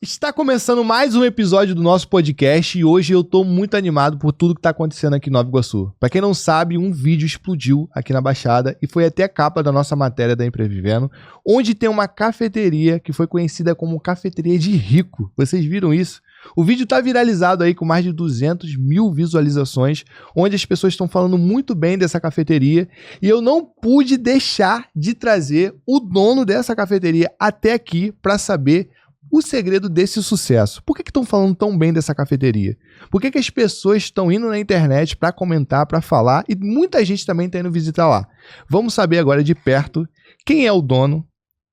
Está começando mais um episódio do nosso podcast e hoje eu tô muito animado por tudo que tá acontecendo aqui em Nova Iguaçu. Pra quem não sabe, um vídeo explodiu aqui na Baixada e foi até a capa da nossa matéria da Imprevivendo, onde tem uma cafeteria que foi conhecida como Cafeteria de Rico. Vocês viram isso? O vídeo tá viralizado aí com mais de 200 mil visualizações, onde as pessoas estão falando muito bem dessa cafeteria e eu não pude deixar de trazer o dono dessa cafeteria até aqui para saber o segredo desse sucesso. Por que estão falando tão bem dessa cafeteria? Por que as pessoas estão indo na internet para comentar, para falar e muita gente também está indo visitar lá? Vamos saber agora de perto quem é o dono,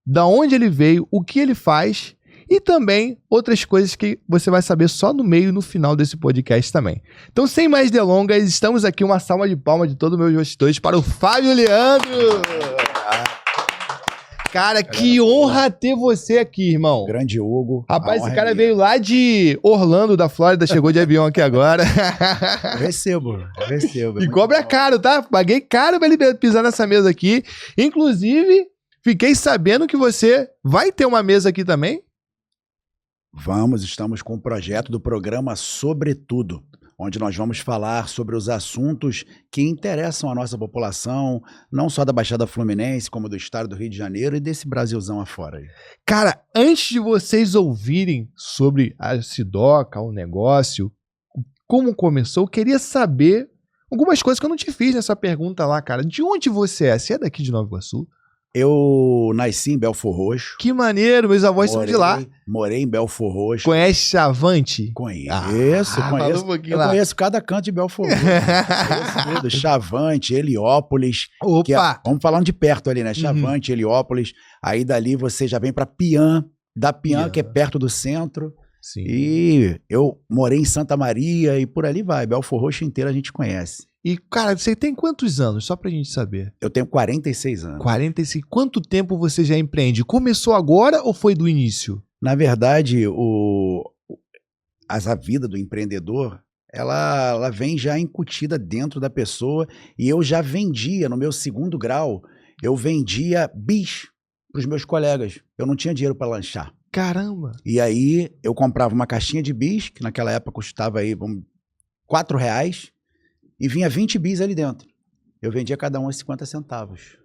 da onde ele veio, o que ele faz e também outras coisas que você vai saber só no meio e no final desse podcast também. Então, sem mais delongas, estamos aqui, uma salva de palmas de todos os meus gostadores para o Fábio Leandro. Cara, que honra ter você aqui, irmão. Grande Hugo. Rapaz, esse cara veio lá de Orlando, da Flórida, chegou de avião aqui agora. Eu recebo. E cobra caro, tá? Paguei caro pra ele pisar nessa mesa aqui. Inclusive, fiquei sabendo que você vai ter uma mesa aqui também. Estamos com um projeto do programa Sobretudo, onde nós vamos falar sobre os assuntos que interessam a nossa população, não só da Baixada Fluminense, como do estado do Rio de Janeiro e desse Brasilzão afora. Cara, antes de vocês ouvirem sobre a Sidoca, o negócio, como começou, eu queria saber algumas coisas que eu não te fiz nessa pergunta lá, cara. De onde você é? Você é daqui de Nova Iguaçu? Eu nasci em Belfor Roxo. Que maneiro, meus avós são de lá. Morei em Belfor Roxo. Conhece Chavante? Conheço. Conheço cada canto de Belfor Roxo. Conheço tudo. Chavante, Heliópolis. Opa! Vamos falando de perto ali, né? Chavante, Heliópolis. Aí dali você já vem pra Pian. Da Pian, que é perto do centro. Sim. E eu morei em Santa Maria e por ali vai. Belfor Roxo inteira a gente conhece. E, cara, você tem quantos anos? Só pra gente saber. Eu tenho 46 anos. 46. Quanto tempo você já empreende? Começou agora ou foi do início? Na verdade, a vida do empreendedor, ela vem já incutida dentro da pessoa. E eu já vendia, no meu segundo grau, eu vendia bis pros meus colegas. Eu não tinha dinheiro para lanchar. Caramba! E aí eu comprava uma caixinha de bis, que naquela época custava aí R$4, e vinha 20 bis ali dentro. Eu vendia cada um a 50 centavos.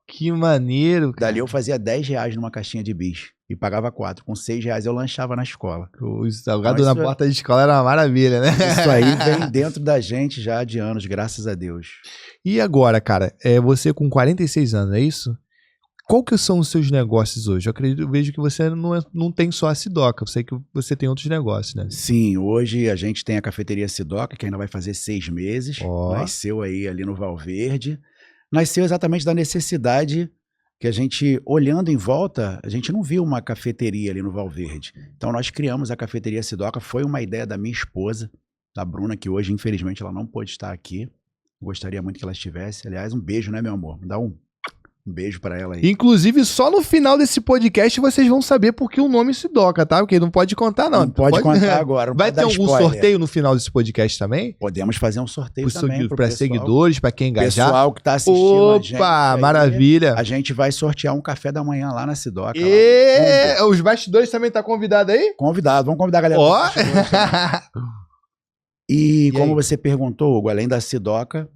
Que maneiro, cara. Dali eu fazia R$10 numa caixinha de bis e pagava 4. Com R$6 eu lanchava na escola. O salgado na porta de escola era uma maravilha, né? Isso aí vem dentro da gente já de anos, graças a Deus. E agora, cara, você com 46 anos, é isso? Qual que são os seus negócios hoje? Eu vejo que você não tem só a Sidoca, eu sei que você tem outros negócios, né? Sim, hoje a gente tem a cafeteria Sidoca, que ainda vai fazer 6 meses. Nasceu aí ali no Valverde. Nasceu exatamente da necessidade que a gente, olhando em volta, a gente não viu uma cafeteria ali no Valverde. Então nós criamos a cafeteria Sidoca, foi uma ideia da minha esposa, da Bruna, que hoje infelizmente ela não pôde estar aqui. Gostaria muito que ela estivesse. Aliás, um beijo, né, meu amor? Me dá um beijo pra ela aí. Inclusive, só no final desse podcast vocês vão saber por que o nome Sidoca, tá? Porque não pode contar, não. Não pode contar agora. Vai ter algum sorteio no final desse podcast também? Podemos fazer um sorteio também. Para seguidores, pra quem engajar. Pessoal que tá assistindo a gente. Opa, maravilha. A gente vai sortear um café da manhã lá na Sidoca. Os bastidores também tá convidado aí? Convidado, vamos convidar a galera. Ó. E como você perguntou, Hugo, além da Sidoca,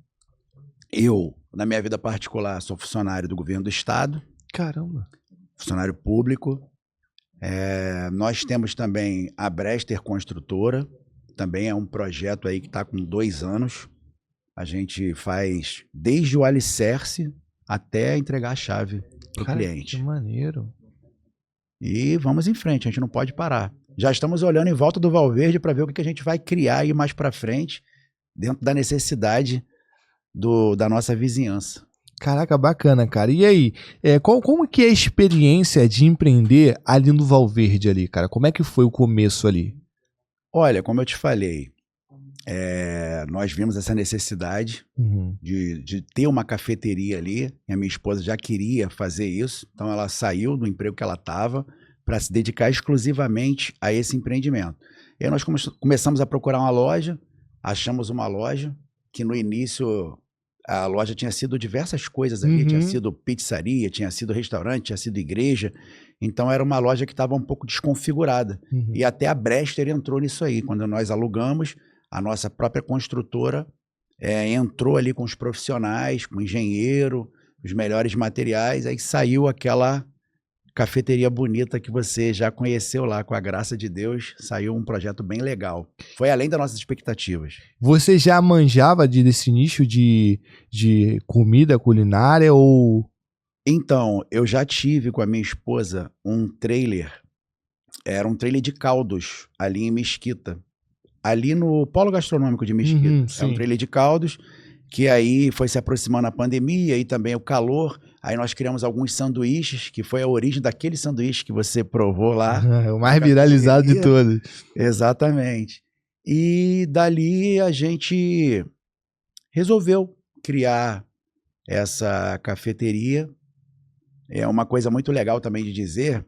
eu, na minha vida particular, sou funcionário do governo do estado. Caramba. Funcionário público. Nós temos também a Brester Construtora. Também é um projeto aí que está com 2 anos. A gente faz desde o alicerce até entregar a chave para o cliente. Que maneiro. E vamos em frente, a gente não pode parar. Já estamos olhando em volta do Valverde para ver o que a gente vai criar aí mais para frente, dentro da necessidade da nossa vizinhança. Caraca, bacana, cara. E aí, como que é a experiência de empreender ali no Valverde ali, cara? Como é que foi o começo ali? Olha, como eu te falei, nós vimos essa necessidade de ter uma cafeteria ali, e a minha esposa já queria fazer isso, então ela saiu do emprego que ela estava para se dedicar exclusivamente a esse empreendimento. E aí nós começamos a procurar uma loja, achamos uma loja que no início A loja tinha sido diversas coisas ali, tinha sido pizzaria, tinha sido restaurante, tinha sido igreja. Então era uma loja que estava um pouco desconfigurada. E até a Brester entrou nisso aí. Quando nós alugamos, a nossa própria construtora entrou ali com os profissionais, com o engenheiro, os melhores materiais, aí saiu aquela cafeteria bonita que você já conheceu lá, com a graça de Deus, saiu um projeto bem legal. Foi além das nossas expectativas. Você já manjava desse nicho de comida culinária ou... Então, eu já tive com a minha esposa um trailer, era um trailer de caldos, ali em Mesquita, ali no Polo Gastronômico de Mesquita. É um trailer de caldos, que aí foi se aproximando a pandemia e também o calor. Aí nós criamos alguns sanduíches, que foi a origem daquele sanduíche que você provou lá. O mais viralizado de todos. Exatamente. E dali a gente resolveu criar essa cafeteria. É uma coisa muito legal também de dizer,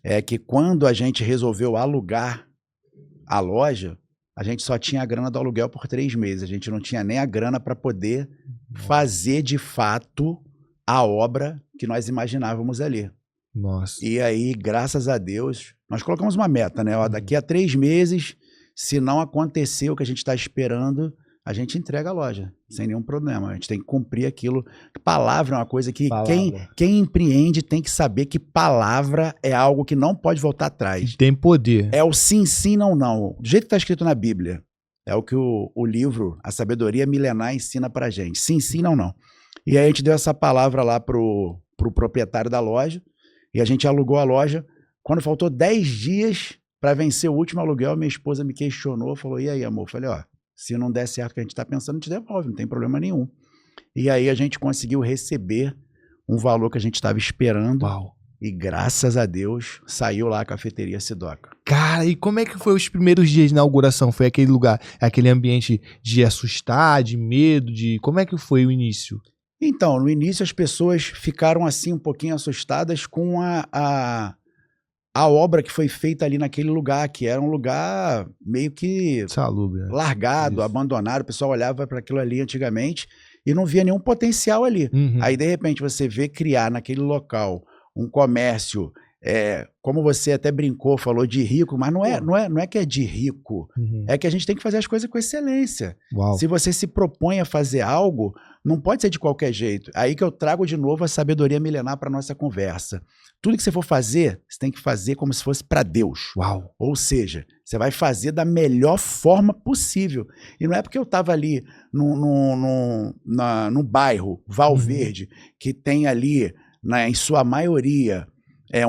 é que quando a gente resolveu alugar a loja, a gente só tinha a grana do aluguel por 3 meses. A gente não tinha nem a grana para poder fazer de fato a obra que nós imaginávamos ali. Nossa. E aí, graças a Deus, nós colocamos uma meta, né? Ó, daqui a 3 meses, se não acontecer o que a gente está esperando, a gente entrega a loja, sem nenhum problema. A gente tem que cumprir aquilo. Palavra é uma coisa que quem empreende tem que saber que palavra é algo que não pode voltar atrás. Tem poder. É o sim, sim, não, não. Do jeito que está escrito na Bíblia. É o que o livro, a sabedoria milenar, ensina pra gente. Sim, sim, não, não. E aí a gente deu essa palavra lá pro proprietário da loja, e a gente alugou a loja. Quando faltou 10 dias para vencer o último aluguel, minha esposa me questionou, falou, e aí, amor? Eu falei, ó, se não der certo o que a gente está pensando, a gente devolve, não tem problema nenhum. E aí a gente conseguiu receber um valor que a gente estava esperando. Uau. E graças a Deus, saiu lá a cafeteria Sidoca. Cara, e como é que foi os primeiros dias de inauguração? Foi aquele lugar, aquele ambiente de assustar, de medo, de... Como é que foi o início? Então, no início as pessoas ficaram assim um pouquinho assustadas com a obra que foi feita ali naquele lugar, que era um lugar meio que salubre, né? Largado, abandonado. O pessoal olhava para aquilo ali antigamente e não via nenhum potencial ali. Aí, de repente, você vê criar naquele local um comércio, como você até brincou, falou de rico, mas não é que é de rico, é que a gente tem que fazer as coisas com excelência. Uau. Se você se propõe a fazer algo, não pode ser de qualquer jeito. Aí que eu trago de novo a sabedoria milenar para nossa conversa. Tudo que você for fazer, você tem que fazer como se fosse para Deus. Uau. Ou seja, você vai fazer da melhor forma possível. E não é porque eu estava ali no bairro Valverde, que tem ali, em sua maioria,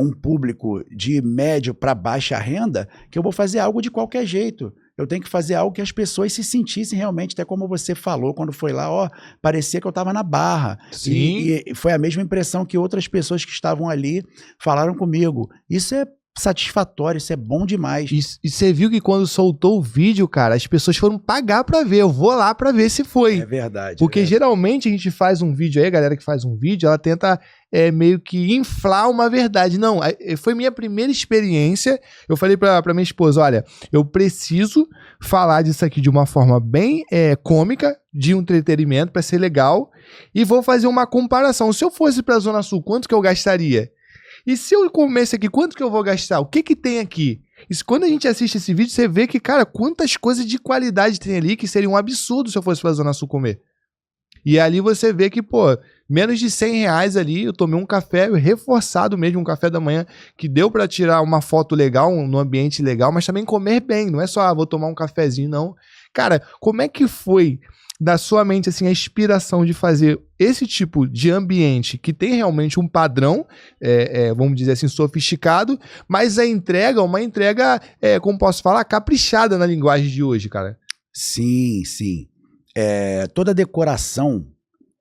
um público de médio para baixa renda, que eu vou fazer algo de qualquer jeito. Eu tenho que fazer algo que as pessoas se sentissem realmente, até como você falou quando foi lá, parecia que eu estava na Barra. Sim. E foi a mesma impressão que outras pessoas que estavam ali falaram comigo. Isso é satisfatório, isso é bom demais. E você viu que quando soltou o vídeo, cara, as pessoas foram pagar pra ver. Eu vou lá pra ver se foi. É verdade. Porque geralmente a gente faz um vídeo aí, a galera que faz um vídeo, ela tenta meio que inflar uma verdade. Não, foi minha primeira experiência. Eu falei pra minha esposa, olha, eu preciso falar disso aqui de uma forma bem cômica, de um entretenimento, pra ser legal, e vou fazer uma comparação. Se eu fosse pra Zona Sul, quanto que eu gastaria? E se eu comesse aqui, quanto que eu vou gastar? O que que tem aqui? E quando a gente assiste esse vídeo, você vê que, cara, quantas coisas de qualidade tem ali que seria um absurdo se eu fosse pra Zona Sul comer. E ali você vê que, pô, menos de R$100 ali, eu tomei um café reforçado mesmo, um café da manhã, que deu pra tirar uma foto legal, no ambiente legal, mas também comer bem, não é só, vou tomar um cafezinho, não. Cara, como é que foi da sua mente, assim, a inspiração de fazer esse tipo de ambiente que tem realmente um padrão, vamos dizer assim, sofisticado, mas a entrega, uma entrega, como posso falar, caprichada na linguagem de hoje, cara? Sim, sim. Toda a decoração,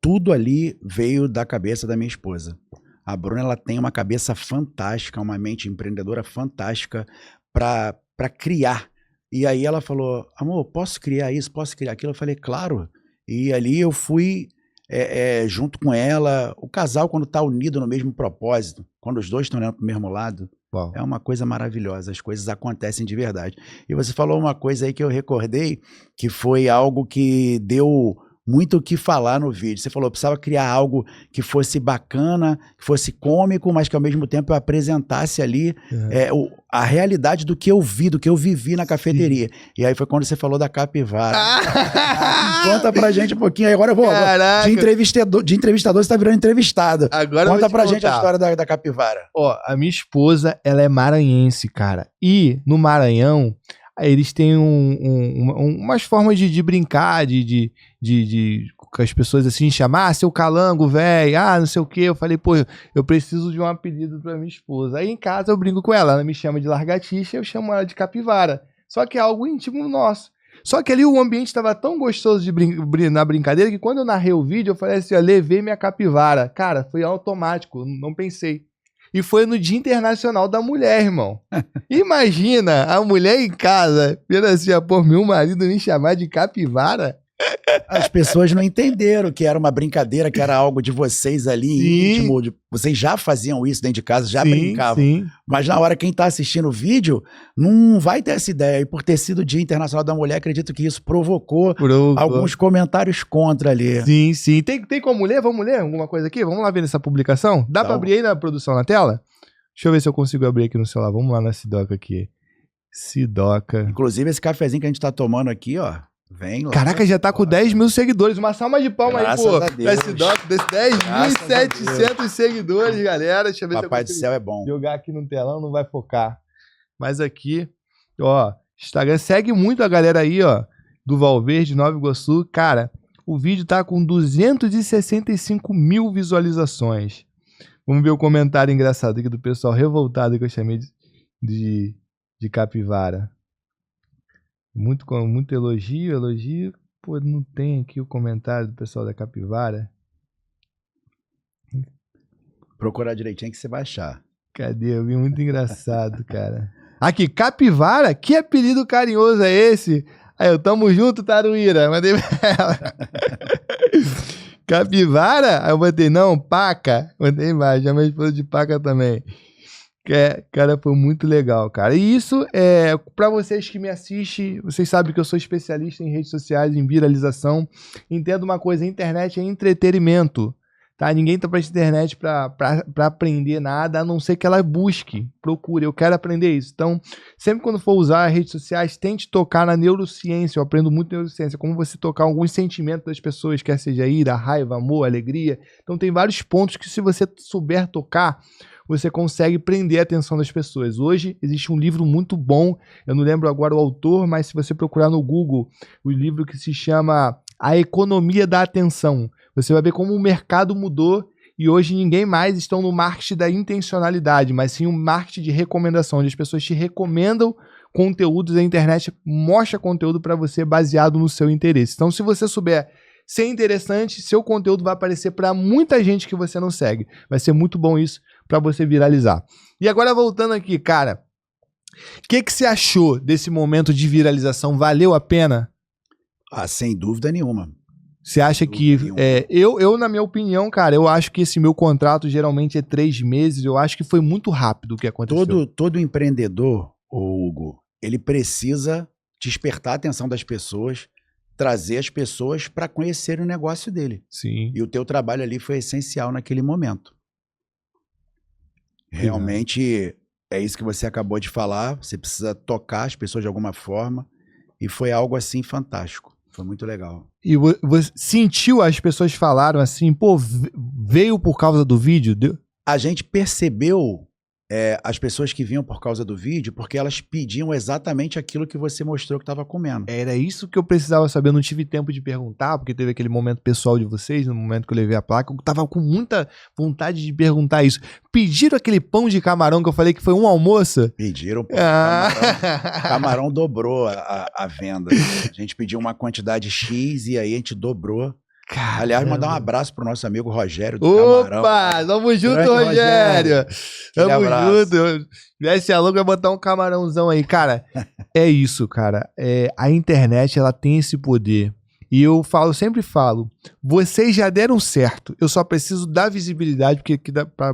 tudo ali veio da cabeça da minha esposa. A Bruna, ela tem uma cabeça fantástica, uma mente empreendedora fantástica para criar. E aí ela falou, amor, posso criar isso, posso criar aquilo? Eu falei, claro. E ali eu fui junto com ela. O casal, quando está unido no mesmo propósito, quando os dois estão olhando para o mesmo lado, Uau. É uma coisa maravilhosa, as coisas acontecem de verdade. E você falou uma coisa aí que eu recordei, que foi algo que deu muito o que falar no vídeo. Você falou, precisava criar algo que fosse bacana, que fosse cômico, mas que ao mesmo tempo eu apresentasse ali a realidade do que eu vi, do que eu vivi na cafeteria. E aí foi quando você falou da capivara. Conta pra gente um pouquinho. Aí agora eu vou. De entrevistador você tá virando entrevistado. Agora conta pra gente a história da capivara. Ó, a minha esposa, ela é maranhense, cara. E no Maranhão, eles têm umas formas de brincar, com as pessoas assim, chamar, seu calango, velho, não sei o quê. Eu falei, pô, eu preciso de um apelido pra minha esposa. Aí em casa eu brinco com ela me chama de largatixa, eu chamo ela de capivara. Só que é algo íntimo nosso. Só que ali o ambiente estava tão gostoso na brincadeira que quando eu narrei o vídeo, eu falei assim, levei minha capivara. Cara, foi automático, não pensei. E foi no Dia Internacional da Mulher, irmão. Imagina a mulher em casa, vendo assim, meu marido me chamar de capivara. As pessoas não entenderam que era uma brincadeira, que era algo de vocês ali, íntimo. Vocês já faziam isso dentro de casa, já brincavam. Sim. Mas na hora quem tá assistindo o vídeo não vai ter essa ideia. E por ter sido o Dia Internacional da Mulher, acredito que isso provocou alguns comentários contra ali. Sim, sim. Tem como ler? Vamos ler alguma coisa aqui? Vamos lá ver nessa publicação? Dá pra abrir aí na produção na tela? Deixa eu ver se eu consigo abrir aqui no celular. Vamos lá na Sidoca aqui. Sidoca. Inclusive esse cafezinho que a gente tá tomando aqui, ó. Vem lá. Caraca, já tá com 10 mil seguidores. Uma salva de palmas aí, pô. Desse 10.700 seguidores, galera. Deixa eu ver Papai do céu é bom. Jogar aqui no telão, não vai focar. Mas aqui, ó, Instagram segue muito a galera aí, ó, do Valverde, Nova Iguaçu. Cara, o vídeo tá com 265 mil visualizações. Vamos ver o comentário engraçado aqui do pessoal revoltado que eu chamei de capivara. Muito elogio. Pô, não tem aqui o comentário do pessoal da capivara. Procurar direitinho que você vai achar. Cadê? Eu vi muito engraçado, cara. Aqui, capivara? Que apelido carinhoso é esse? Aí, eu tamo junto, Taruíra. Mandei pra ela. Capivara? Aí eu botei, não, paca. Mandei embaixo, já me esposa de paca também. Cara, foi muito legal, cara. E isso, pra vocês que me assistem, vocês sabem que eu sou especialista em redes sociais, em viralização. Entendo uma coisa, a internet é entretenimento, tá? Ninguém tá pra internet pra aprender nada, a não ser que ela busque, procure. Eu quero aprender isso. Então, sempre quando for usar redes sociais, tente tocar na neurociência. Eu aprendo muito neurociência, como você tocar alguns sentimentos das pessoas, quer seja ira, raiva, amor, alegria. Então, tem vários pontos que se você souber tocar, você consegue prender a atenção das pessoas. Hoje existe um livro muito bom, eu não lembro agora o autor, mas se você procurar no Google, o livro que se chama A Economia da Atenção, você vai ver como o mercado mudou e hoje ninguém mais está no marketing da intencionalidade, mas sim um marketing de recomendação, onde as pessoas te recomendam conteúdos, a internet mostra conteúdo para você baseado no seu interesse. Então, se você souber ser interessante, seu conteúdo vai aparecer para muita gente que você não segue. Vai ser muito bom isso para você viralizar. E agora voltando aqui, cara, o que você achou desse momento de viralização? Valeu a pena? Sem dúvida nenhuma. Você acha que... eu, na minha opinião, cara, eu acho que esse meu contrato geralmente é 3 meses, eu acho que foi muito rápido o que aconteceu. Todo empreendedor, Hugo, ele precisa despertar a atenção das pessoas, trazer as pessoas para conhecer o negócio dele. Sim. E o teu trabalho ali foi essencial naquele momento. Realmente é isso que você acabou de falar, você precisa tocar as pessoas de alguma forma, e foi algo assim fantástico, foi muito legal. E você sentiu, as pessoas falaram assim, pô, veio por causa do vídeo? A gente percebeu as pessoas que vinham por causa do vídeo, porque elas pediam exatamente aquilo que você mostrou que estava comendo. Era isso que eu precisava saber, eu não tive tempo de perguntar, porque teve aquele momento pessoal de vocês, no momento que eu levei a placa, eu tava com muita vontade de perguntar isso. Pediram aquele pão de camarão que eu falei que foi um almoço? Pediram pão de camarão. Camarão dobrou a venda. A gente pediu uma quantidade X e aí a gente dobrou. Caramba. Aliás, mandar um abraço pro nosso amigo Rogério do Camarão. Opa, tamo junto, Rogério. Tamo junto. Viesse a louca, vai botar um camarãozão aí. Cara, é isso, cara. A internet, ela tem esse poder. E eu sempre falo, vocês já deram certo. Eu só preciso dar visibilidade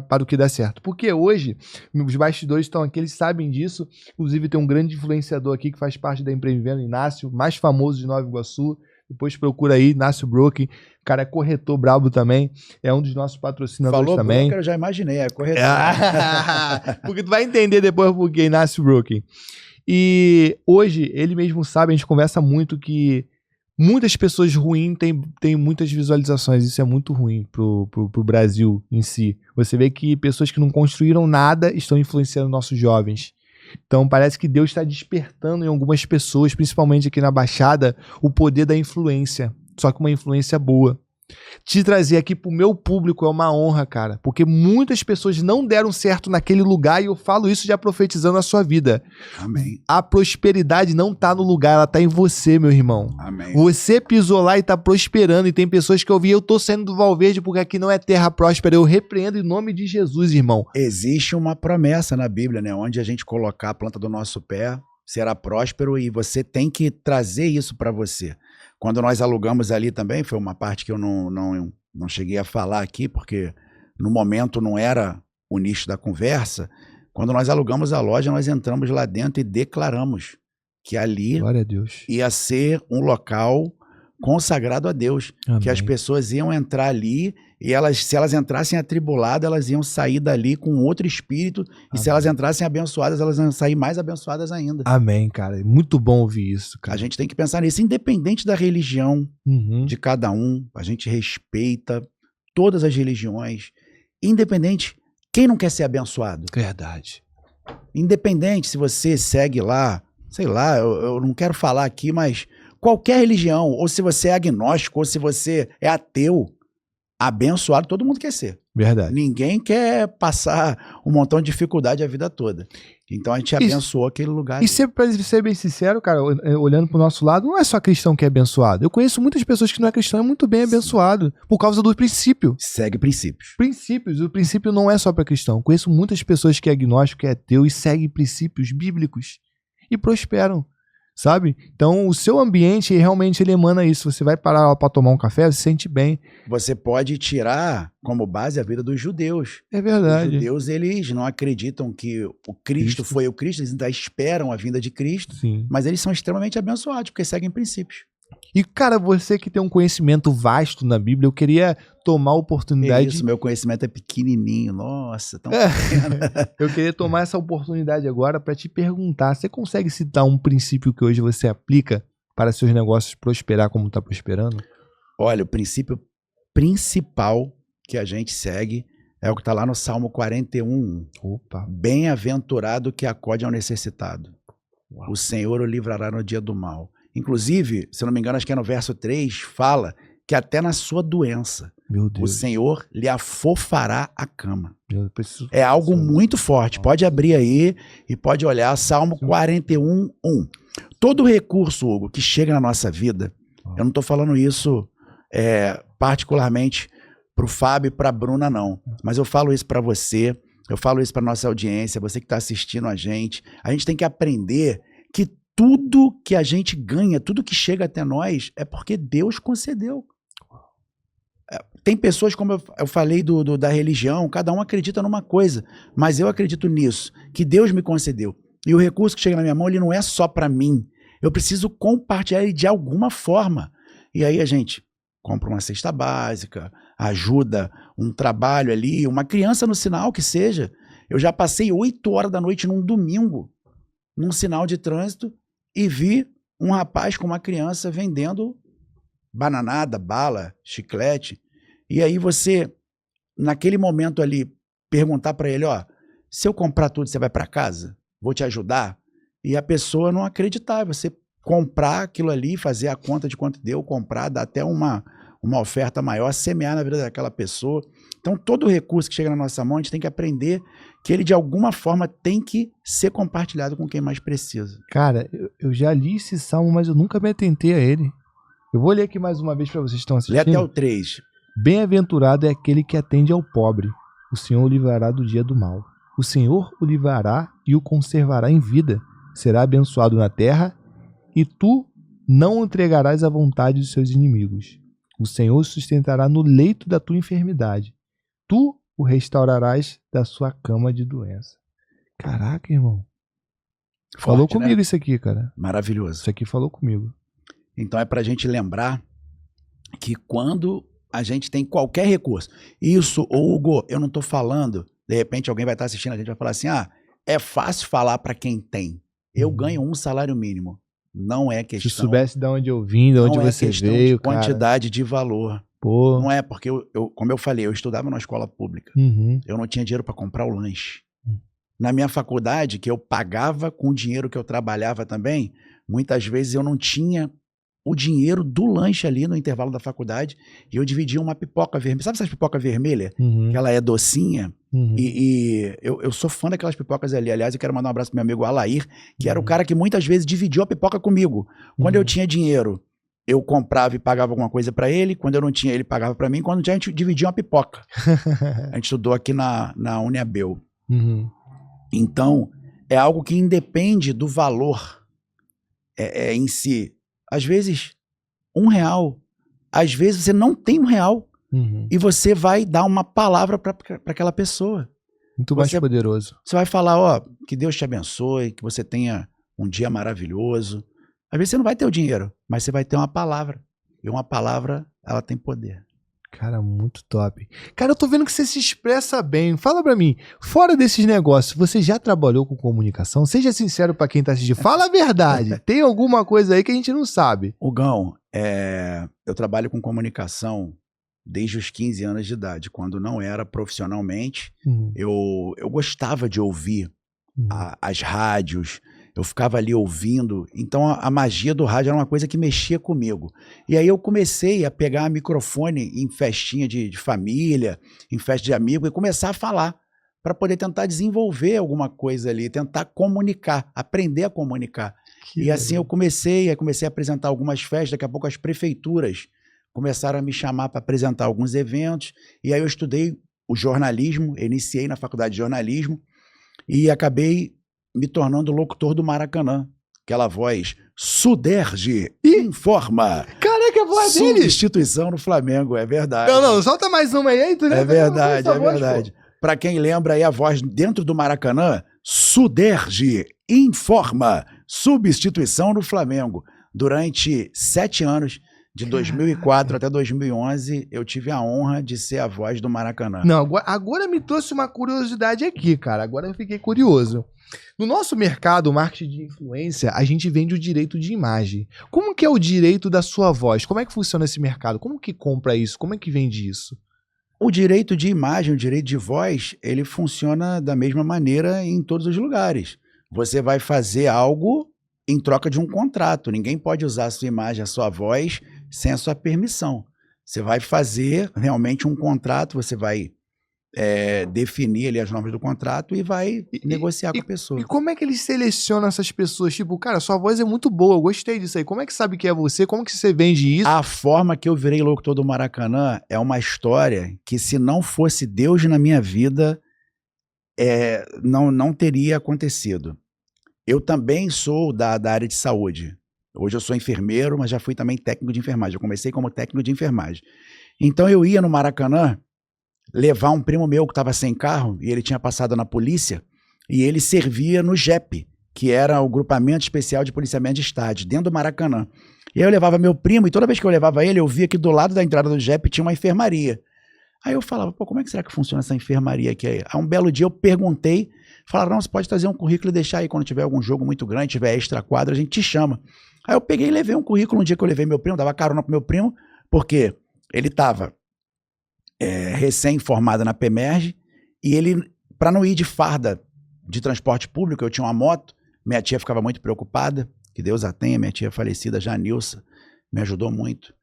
para o que dá certo. Porque hoje, os bastidores estão aqui, eles sabem disso. Inclusive, tem um grande influenciador aqui que faz parte da Empreendendo, Inácio, mais famoso de Nova Iguaçu. Depois procura aí, Inácio Broker. O cara é corretor brabo também. É um dos nossos patrocinadores. Falou também. Broker, eu já imaginei, é corretor. Porque tu vai entender depois por que Inácio Broker. E hoje, ele mesmo sabe, a gente conversa muito que muitas pessoas ruins têm muitas visualizações. Isso é muito ruim pro Brasil em si. Você vê que pessoas que não construíram nada estão influenciando nossos jovens. Então parece que Deus está despertando em algumas pessoas, principalmente aqui na Baixada, o poder da influência. Só que uma influência boa. Te trazer aqui pro meu público é uma honra, cara. Porque muitas pessoas não deram certo naquele lugar e eu falo isso já profetizando a sua vida. Amém. A prosperidade não tá no lugar, ela tá em você, meu irmão. Amém. Você pisou lá e tá prosperando. E tem pessoas que eu vi, eu tô saindo do Valverde porque aqui não é terra próspera. Eu repreendo em nome de Jesus, irmão. Existe uma promessa na Bíblia, né? Onde a gente colocar a planta do nosso pé será próspero e você tem que trazer isso para você. Quando nós alugamos ali também, foi uma parte que eu não cheguei a falar aqui, porque no momento não era o nicho da conversa. Quando nós alugamos a loja, nós entramos lá dentro e declaramos que ali Glória a Deus. ia ser um local consagrado a Deus. Amém. Que as pessoas iam entrar ali e se elas entrassem atribuladas, elas iam sair dali com outro espírito. Amém. E se elas entrassem abençoadas, elas iam sair mais abençoadas ainda. Amém, cara. Muito bom ouvir isso, cara. A gente tem que pensar nisso, independente da religião de cada um. A gente respeita todas as religiões, independente. Quem não quer ser abençoado? Verdade. Independente se você segue lá, sei lá, eu não quero falar aqui, mas qualquer religião, ou se você é agnóstico, ou se você é ateu, abençoado todo mundo quer ser. Verdade. Ninguém quer passar um montão de dificuldade a vida toda. Então a gente abençoou aquele lugar. E pra ser bem sincero, cara, olhando pro nosso lado, não é só cristão que é abençoado. Eu conheço muitas pessoas que não é cristão e é muito bem abençoado. Por causa do princípio. Segue princípios. Princípios. O princípio não é só pra cristão. Eu conheço muitas pessoas que é agnóstico, que é ateu e seguem princípios bíblicos. E prosperam. Sabe? Então o seu ambiente realmente ele emana isso. Você vai parar lá pra tomar um café, você se sente bem. Você pode tirar como base a vida dos judeus. É verdade. Os judeus, eles não acreditam que o Cristo foi o Cristo, eles ainda esperam a vinda de Cristo. Sim. Mas eles são extremamente abençoados, porque seguem princípios. E, cara, você que tem um conhecimento vasto na Bíblia, eu queria tomar a oportunidade... Isso, meu conhecimento é pequenininho, nossa, tão pequeno. Eu queria tomar essa oportunidade agora para te perguntar, você consegue citar um princípio que hoje você aplica para seus negócios prosperar como está prosperando? Olha, o princípio principal que a gente segue é o que está lá no Salmo 41. Opa. Bem-aventurado que acode ao necessitado. Uau. O Senhor o livrará no dia do mal. Inclusive, se eu não me engano, acho que é no verso 3, fala que até na sua doença, meu Deus, o Senhor lhe afofará a cama. Preciso... É algo muito forte. Pode abrir aí e pode olhar Salmo 41, 1. Todo recurso, Hugo, que chega na nossa vida, eu não estou falando isso particularmente para o Fábio e para a Bruna, não. Mas eu falo isso para você, eu falo isso para nossa audiência, você que está assistindo a gente tem que aprender que tudo que a gente ganha, tudo que chega até nós, é porque Deus concedeu. Tem pessoas, como eu falei da religião, cada um acredita numa coisa, mas eu acredito nisso, que Deus me concedeu. E o recurso que chega na minha mão, ele não é só para mim. Eu preciso compartilhar ele de alguma forma. E aí a gente compra uma cesta básica, ajuda um trabalho ali, uma criança no sinal que seja. Eu já passei 8 horas da noite num domingo, num sinal de trânsito, e vi um rapaz com uma criança vendendo bananada, bala, chiclete. E aí você, naquele momento ali, perguntar para ele, ó, se eu comprar tudo, você vai para casa? Vou te ajudar? E a pessoa não acreditar, você comprar aquilo ali, fazer a conta de quanto deu, comprar, dar até uma oferta maior, semear na vida daquela pessoa. Então, todo recurso que chega na nossa mão, a gente tem que aprender que ele, de alguma forma, tem que ser compartilhado com quem mais precisa. Cara, eu já li esse salmo, mas eu nunca me atentei a ele. Eu vou ler aqui mais uma vez para vocês que estão assistindo. Lê até o 3. Bem-aventurado é aquele que atende ao pobre. O Senhor o livrará do dia do mal. O Senhor o livrará e o conservará em vida. Será abençoado na terra e tu não o entregarás à vontade dos seus inimigos. O Senhor o sustentará no leito da tua enfermidade. Tu o restaurarás da sua cama de doença. Caraca, irmão. Forte, falou comigo, né? Né? Isso aqui, cara. Maravilhoso. Isso aqui falou comigo. Então é pra gente lembrar que quando a gente tem qualquer recurso, isso, Hugo, eu não tô falando, de repente alguém vai estar assistindo, a gente vai falar assim, é fácil falar para quem tem. Eu ganho um salário mínimo. Não é questão... Se soubesse de onde eu vim, de onde você veio, de quantidade de valor. Pô. Não é, porque, como eu falei, eu estudava numa escola pública. Eu não tinha dinheiro para comprar o lanche. Na minha faculdade, que eu pagava com o dinheiro que eu trabalhava também, muitas vezes eu não tinha o dinheiro do lanche ali no intervalo da faculdade e eu dividia uma pipoca vermelha. Sabe essa pipoca vermelha? Que ela é docinha? E eu sou fã daquelas pipocas ali. Aliás, eu quero mandar um abraço pro meu amigo Alair, que era o cara que muitas vezes dividiu a pipoca comigo. Quando eu tinha dinheiro, eu comprava e pagava alguma coisa para ele. Quando eu não tinha, ele pagava para mim. Quando tinha, a gente dividia uma pipoca. A gente estudou aqui na Uniabel. Então, é algo que independe do valor em si. Às vezes, R$1. Às vezes, você não tem R$1. E você vai dar uma palavra para aquela pessoa. Muito mais poderoso. Você vai falar, que Deus te abençoe, que você tenha um dia maravilhoso. Às vezes você não vai ter o dinheiro, mas você vai ter uma palavra. E uma palavra, ela tem poder. Cara, muito top. Cara, eu tô vendo que você se expressa bem. Fala pra mim, fora desses negócios, você já trabalhou com comunicação? Seja sincero pra quem tá assistindo. Fala a verdade. Tem alguma coisa aí que a gente não sabe? Hugão, eu trabalho com comunicação desde os 15 anos de idade. Quando não era profissionalmente, eu gostava de ouvir as rádios. Eu ficava ali ouvindo, então a magia do rádio era uma coisa que mexia comigo. E aí eu comecei a pegar microfone em festinha de família, em festa de amigo, e começar a falar, para poder tentar desenvolver alguma coisa ali, tentar comunicar, aprender a comunicar. E assim eu comecei a apresentar algumas festas, daqui a pouco as prefeituras começaram a me chamar para apresentar alguns eventos, e aí eu estudei o jornalismo, iniciei na faculdade de jornalismo, e acabei me tornando locutor do Maracanã. Aquela voz, Suderge, informa. Caraca, a voz dele! Substituição no Flamengo, é verdade. Não, solta mais uma aí. É verdade, é verdade. Para quem lembra aí a voz dentro do Maracanã, Suderge, informa, substituição no Flamengo. Durante 7 anos, de 2004 até 2011, eu tive a honra de ser a voz do Maracanã. Não, agora me trouxe uma curiosidade aqui, cara. Agora eu fiquei curioso. No nosso mercado, marketing de influência, a gente vende o direito de imagem. Como que é o direito da sua voz? Como é que funciona esse mercado? Como que compra isso? Como é que vende isso? O direito de imagem, o direito de voz, ele funciona da mesma maneira em todos os lugares. Você vai fazer algo em troca de um contrato. Ninguém pode usar a sua imagem, a sua voz, sem a sua permissão. Você vai fazer realmente um contrato, você vai definir ali as normas do contrato e vai negociar com a pessoa. E como é que eles selecionam essas pessoas? Tipo, cara, sua voz é muito boa, eu gostei disso aí. Como é que sabe que é você? Como que você vende isso? A forma que eu virei locutor do Maracanã é uma história que, se não fosse Deus na minha vida, não teria acontecido. Eu também sou da área de saúde. Hoje eu sou enfermeiro, mas já fui também técnico de enfermagem. Eu comecei como técnico de enfermagem. Então eu ia no Maracanã levar um primo meu que estava sem carro, e ele tinha passado na polícia, e ele servia no JEP, que era o Grupamento Especial de Policiamento de Estádio, dentro do Maracanã. E aí eu levava meu primo, e toda vez que eu levava ele, eu via que do lado da entrada do JEP tinha uma enfermaria. Aí eu falava, como é que será que funciona essa enfermaria aqui? Aí um belo dia eu perguntei, falaram, não, você pode trazer um currículo e deixar aí, quando tiver algum jogo muito grande, tiver extra quadra, a gente te chama. Aí eu peguei e levei um currículo um dia que eu levei meu primo, dava carona pro meu primo, porque ele estava recém-formado na PEMERGE, e ele, para não ir de farda de transporte público, eu tinha uma moto, minha tia ficava muito preocupada, que Deus a tenha, minha tia falecida, Janilsa, me ajudou muito.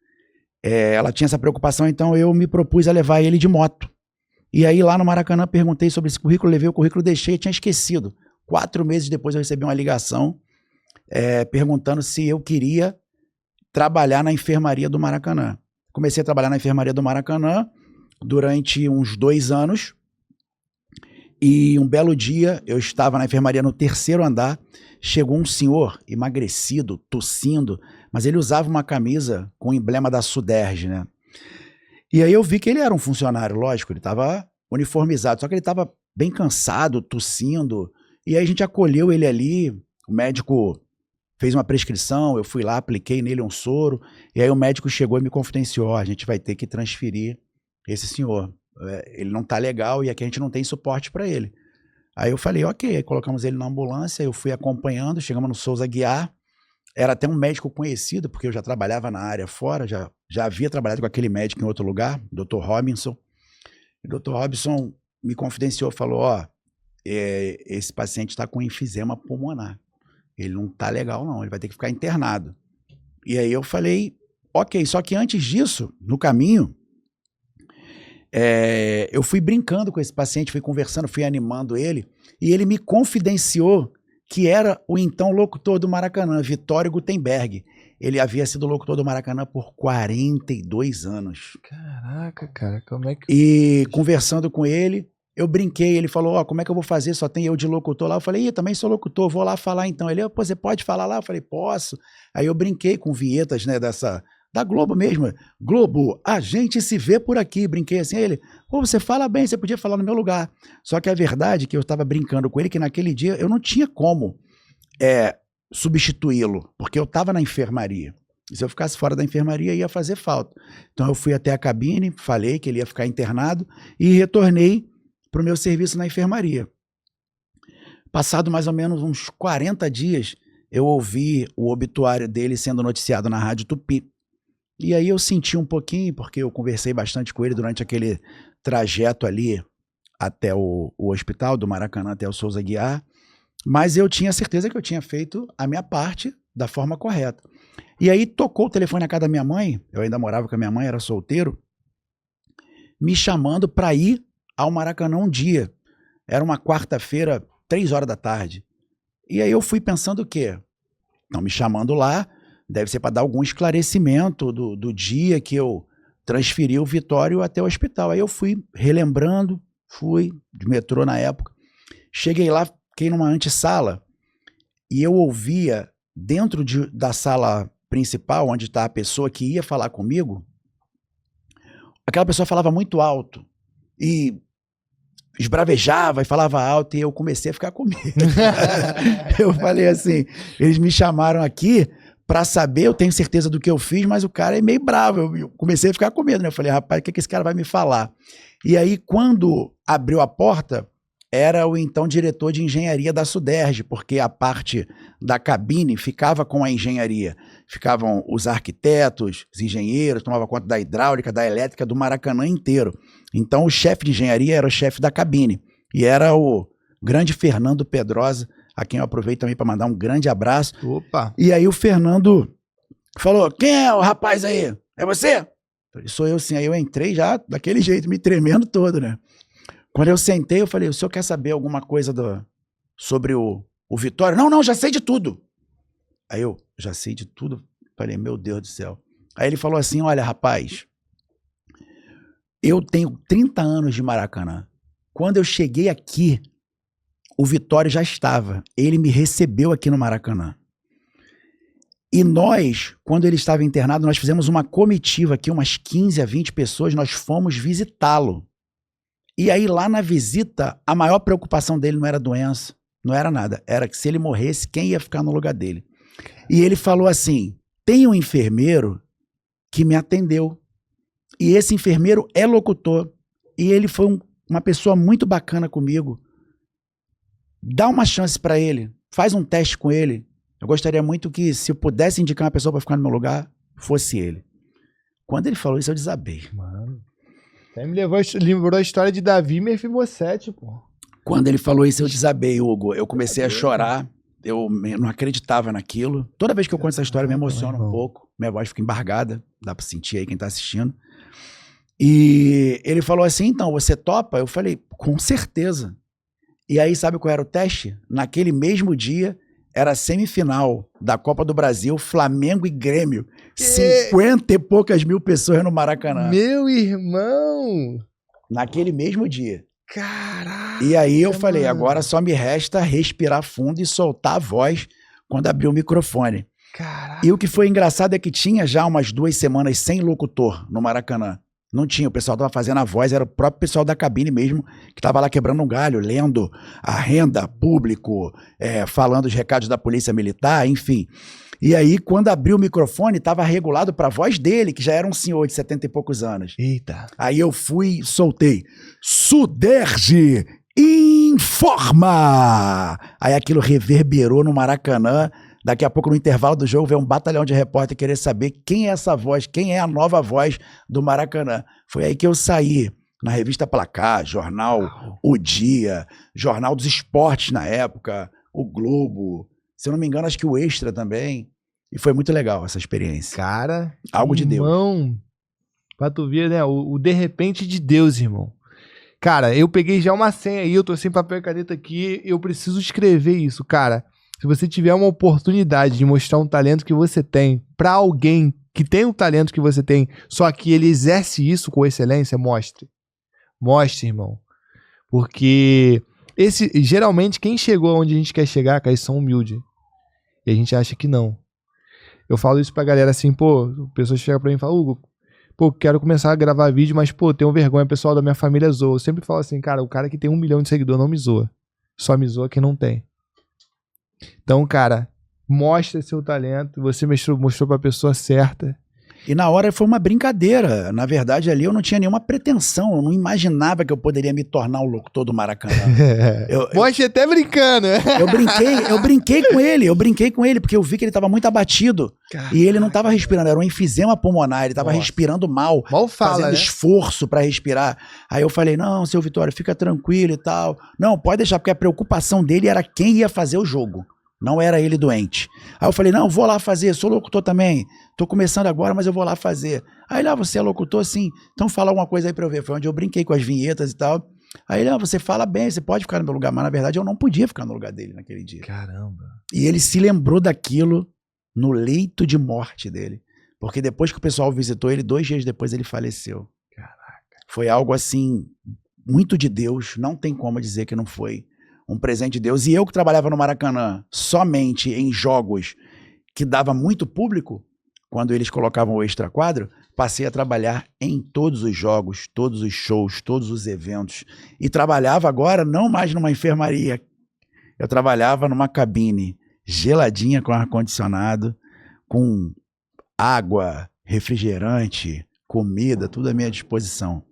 Ela tinha essa preocupação, então eu me propus a levar ele de moto. E aí lá no Maracanã perguntei sobre esse currículo, levei o currículo, deixei, tinha esquecido. 4 meses depois eu recebi uma ligação perguntando se eu queria trabalhar na enfermaria do Maracanã. Comecei a trabalhar na enfermaria do Maracanã durante uns 2 anos, e um belo dia eu estava na enfermaria no 3º andar, chegou um senhor emagrecido, tossindo, mas ele usava uma camisa com o emblema da Suderge, né? E aí eu vi que ele era um funcionário, lógico, ele estava uniformizado, só que ele estava bem cansado, tossindo, e aí a gente acolheu ele ali, o médico fez uma prescrição, eu fui lá, apliquei nele um soro, e aí o médico chegou e me confidenciou, a gente vai ter que transferir esse senhor. Ele não tá legal e aqui a gente não tem suporte para ele. Aí eu falei, ok, aí colocamos ele na ambulância, eu fui acompanhando, chegamos no Souza Aguiar, era até um médico conhecido, porque eu já trabalhava na área fora, já havia trabalhado com aquele médico em outro lugar, Dr. Robinson. O Dr. Robinson me confidenciou, falou, esse paciente está com enfisema pulmonar. Ele não tá legal não, ele vai ter que ficar internado. E aí eu falei, ok, só que antes disso, no caminho, eu fui brincando com esse paciente, fui conversando, fui animando ele, e ele me confidenciou que era o então locutor do Maracanã, Vitório Gutenberg. Ele havia sido locutor do Maracanã por 42 anos. Caraca, cara, como é que... E conversando com ele, eu brinquei, ele falou, como é que eu vou fazer? Só tem eu de locutor lá. Eu falei, também sou locutor, vou lá falar então. Ele, pô, você pode falar lá? Eu falei, posso. Aí eu brinquei com vinhetas, né, da Globo mesmo. Globo, a gente se vê por aqui. Brinquei assim, ele, pô, você fala bem, você podia falar no meu lugar. Só que a verdade é que eu estava brincando com ele, que naquele dia eu não tinha como substituí-lo, porque eu estava na enfermaria. E se eu ficasse fora da enfermaria, ia fazer falta. Então eu fui até a cabine, falei que ele ia ficar internado e retornei para o meu serviço na enfermaria. Passado mais ou menos uns 40 dias, eu ouvi o obituário dele sendo noticiado na Rádio Tupi. E aí eu senti um pouquinho, porque eu conversei bastante com ele durante aquele trajeto ali até o hospital do Maracanã, até o Souza Aguiar, mas eu tinha certeza que eu tinha feito a minha parte da forma correta. E aí tocou o telefone na casa da minha mãe, eu ainda morava com a minha mãe, era solteiro, me chamando para ir ao Maracanã um dia. Era uma quarta-feira, 3 horas da tarde. E aí eu fui pensando o quê? Estão me chamando lá, deve ser para dar algum esclarecimento do dia que eu transferi o Vitório até o hospital. Aí eu fui relembrando, fui de metrô na época, cheguei lá, fiquei numa antessala e eu ouvia dentro da sala principal, onde está a pessoa que ia falar comigo, aquela pessoa falava muito alto e esbravejava e falava alto e eu comecei a ficar com medo. Eu falei assim, eles me chamaram aqui para saber, eu tenho certeza do que eu fiz, mas o cara é meio bravo. Eu comecei a ficar com medo, né? Eu falei, rapaz, o que esse cara vai me falar? E aí, quando abriu a porta, era o então diretor de engenharia da Suderj, porque a parte da cabine ficava com a engenharia. Ficavam os arquitetos, os engenheiros, tomava conta da hidráulica, da elétrica, do Maracanã inteiro. Então o chefe de engenharia era o chefe da cabine. E era o grande Fernando Pedrosa, a quem eu aproveito também para mandar um grande abraço. Opa! E aí o Fernando falou, quem é o rapaz aí? É você? Sou eu sim. Aí eu entrei já daquele jeito, me tremendo todo, né? Quando eu sentei, eu falei, o senhor quer saber alguma coisa sobre o Vitório? Não, já sei de tudo. Aí eu, já sei de tudo? Falei, meu Deus do céu. Aí ele falou assim, olha, rapaz, eu tenho 30 anos de Maracanã. Quando eu cheguei aqui, o Vitório já estava. Ele me recebeu aqui no Maracanã. E nós, quando ele estava internado, nós fizemos uma comitiva aqui, umas 15 a 20 pessoas, nós fomos visitá-lo. E aí lá na visita, a maior preocupação dele não era doença, não era nada. Era que se ele morresse, quem ia ficar no lugar dele? E ele falou assim, tem um enfermeiro que me atendeu. E esse enfermeiro é locutor. E ele foi uma pessoa muito bacana comigo. Dá uma chance para ele, faz um teste com ele. Eu gostaria muito que, se eu pudesse indicar uma pessoa para ficar no meu lugar, fosse ele. Quando ele falou isso, eu desabei. Mano, até me lembrou a história de Davi e Mefibosete, pô. Quando ele falou isso, eu desabei, Hugo. Eu comecei a chorar. Eu não acreditava naquilo. Toda vez que eu conto essa história, me emociona um pouco. Minha voz fica embargada. Dá pra sentir aí quem tá assistindo. E ele falou assim, então, você topa? Eu falei, com certeza. E aí, sabe qual era o teste? Naquele mesmo dia, era a semifinal da Copa do Brasil, Flamengo e Grêmio. 50 e poucas mil pessoas no Maracanã. Meu irmão! Naquele mesmo dia. Caraca! E aí eu falei, agora só me resta respirar fundo e soltar a voz quando abrir o microfone. Caraca! E o que foi engraçado é que tinha já umas 2 semanas sem locutor no Maracanã. Não tinha, o pessoal tava fazendo a voz, era o próprio pessoal da cabine mesmo, que tava lá quebrando um galho, lendo a renda, público, falando os recados da polícia militar, enfim. E aí, quando abriu o microfone, estava regulado para a voz dele, que já era um senhor de 70 e poucos anos. Eita. Aí eu fui e soltei, Suderge informa! Aí aquilo reverberou no Maracanã. Daqui a pouco, no intervalo do jogo, veio um batalhão de repórter querer saber quem é essa voz, quem é a nova voz do Maracanã. Foi aí que eu saí, na revista Placar, jornal O Dia, jornal dos esportes na época, o Globo, se eu não me engano, acho que o Extra também. E foi muito legal essa experiência. Cara, algo de Deus. Irmão, pra tu ver, né, o de repente de Deus, irmão. Cara, eu peguei já uma senha aí, eu tô sem papel e caneta aqui, eu preciso escrever isso, cara. Se você tiver uma oportunidade de mostrar um talento que você tem pra alguém que tem um talento que você tem, só que ele exerce isso com excelência, mostre. Mostre, irmão. Porque geralmente quem chegou onde a gente quer chegar, cara, eles são humildes. E a gente acha que não. Eu falo isso pra galera assim, pô, pessoas chegam pra mim e falam, Hugo, pô, quero começar a gravar vídeo, mas, pô, tenho vergonha, o pessoal da minha família zoa. Eu sempre falo assim, cara, o cara que tem 1 milhão de seguidores não me zoa. Só me zoa quem não tem. Então, cara, mostra seu talento. Você mostrou pra pessoa certa. E na hora foi uma brincadeira. Na verdade, ali eu não tinha nenhuma pretensão. Eu não imaginava que eu poderia me tornar o locutor do Maracanã. Mostra até brincando. Eu brinquei com ele, porque eu vi que ele estava muito abatido. Caraca. E ele não estava respirando, era um enfisema pulmonar, ele estava respirando mal fazendo esforço para respirar. Aí eu falei, não, seu Vitório, fica tranquilo e tal. Não, pode deixar, porque a preocupação dele era quem ia fazer o jogo. Não era ele doente. Aí eu falei, não, vou lá fazer, sou locutor também. Tô começando agora, mas eu vou lá fazer. Aí ele, você é locutor? Sim. Então fala alguma coisa aí pra eu ver. Foi onde eu brinquei com as vinhetas e tal. Aí ele, você fala bem, você pode ficar no meu lugar. Mas na verdade eu não podia ficar no lugar dele naquele dia. Caramba. E ele se lembrou daquilo no leito de morte dele. Porque depois que o pessoal visitou ele, 2 dias depois ele faleceu. Caraca. Foi algo assim, muito de Deus. Não tem como dizer que não foi um presente de Deus. E eu que trabalhava no Maracanã somente em jogos que dava muito público, quando eles colocavam o extra quadro, passei a trabalhar em todos os jogos, todos os shows, todos os eventos. E trabalhava agora não mais numa enfermaria. Eu trabalhava numa cabine geladinha com ar-condicionado, com água, refrigerante, comida, tudo à minha disposição.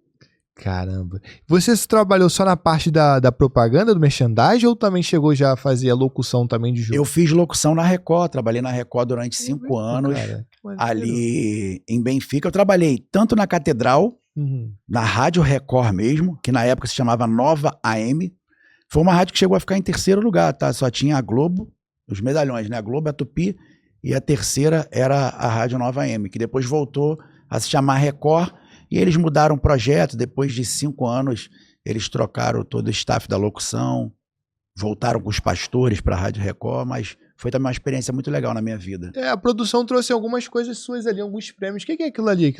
Caramba. Você trabalhou só na parte da propaganda, do merchandising, ou também chegou já a fazer a locução também de jogo? Eu fiz locução na Record, trabalhei na Record durante 5 anos, ali em Benfica. Eu trabalhei tanto na Catedral, na Rádio Record mesmo, que na época se chamava Nova AM. Foi uma rádio que chegou a ficar em 3º lugar, tá? Só tinha a Globo, os medalhões, né? A Globo, a Tupi, e a terceira era a Rádio Nova AM, que depois voltou a se chamar Record. E eles mudaram o projeto, depois de 5 anos, eles trocaram todo o staff da locução, voltaram com os pastores para a Rádio Record, mas foi também uma experiência muito legal na minha vida. A produção trouxe algumas coisas suas ali, alguns prêmios. O que é aquilo ali?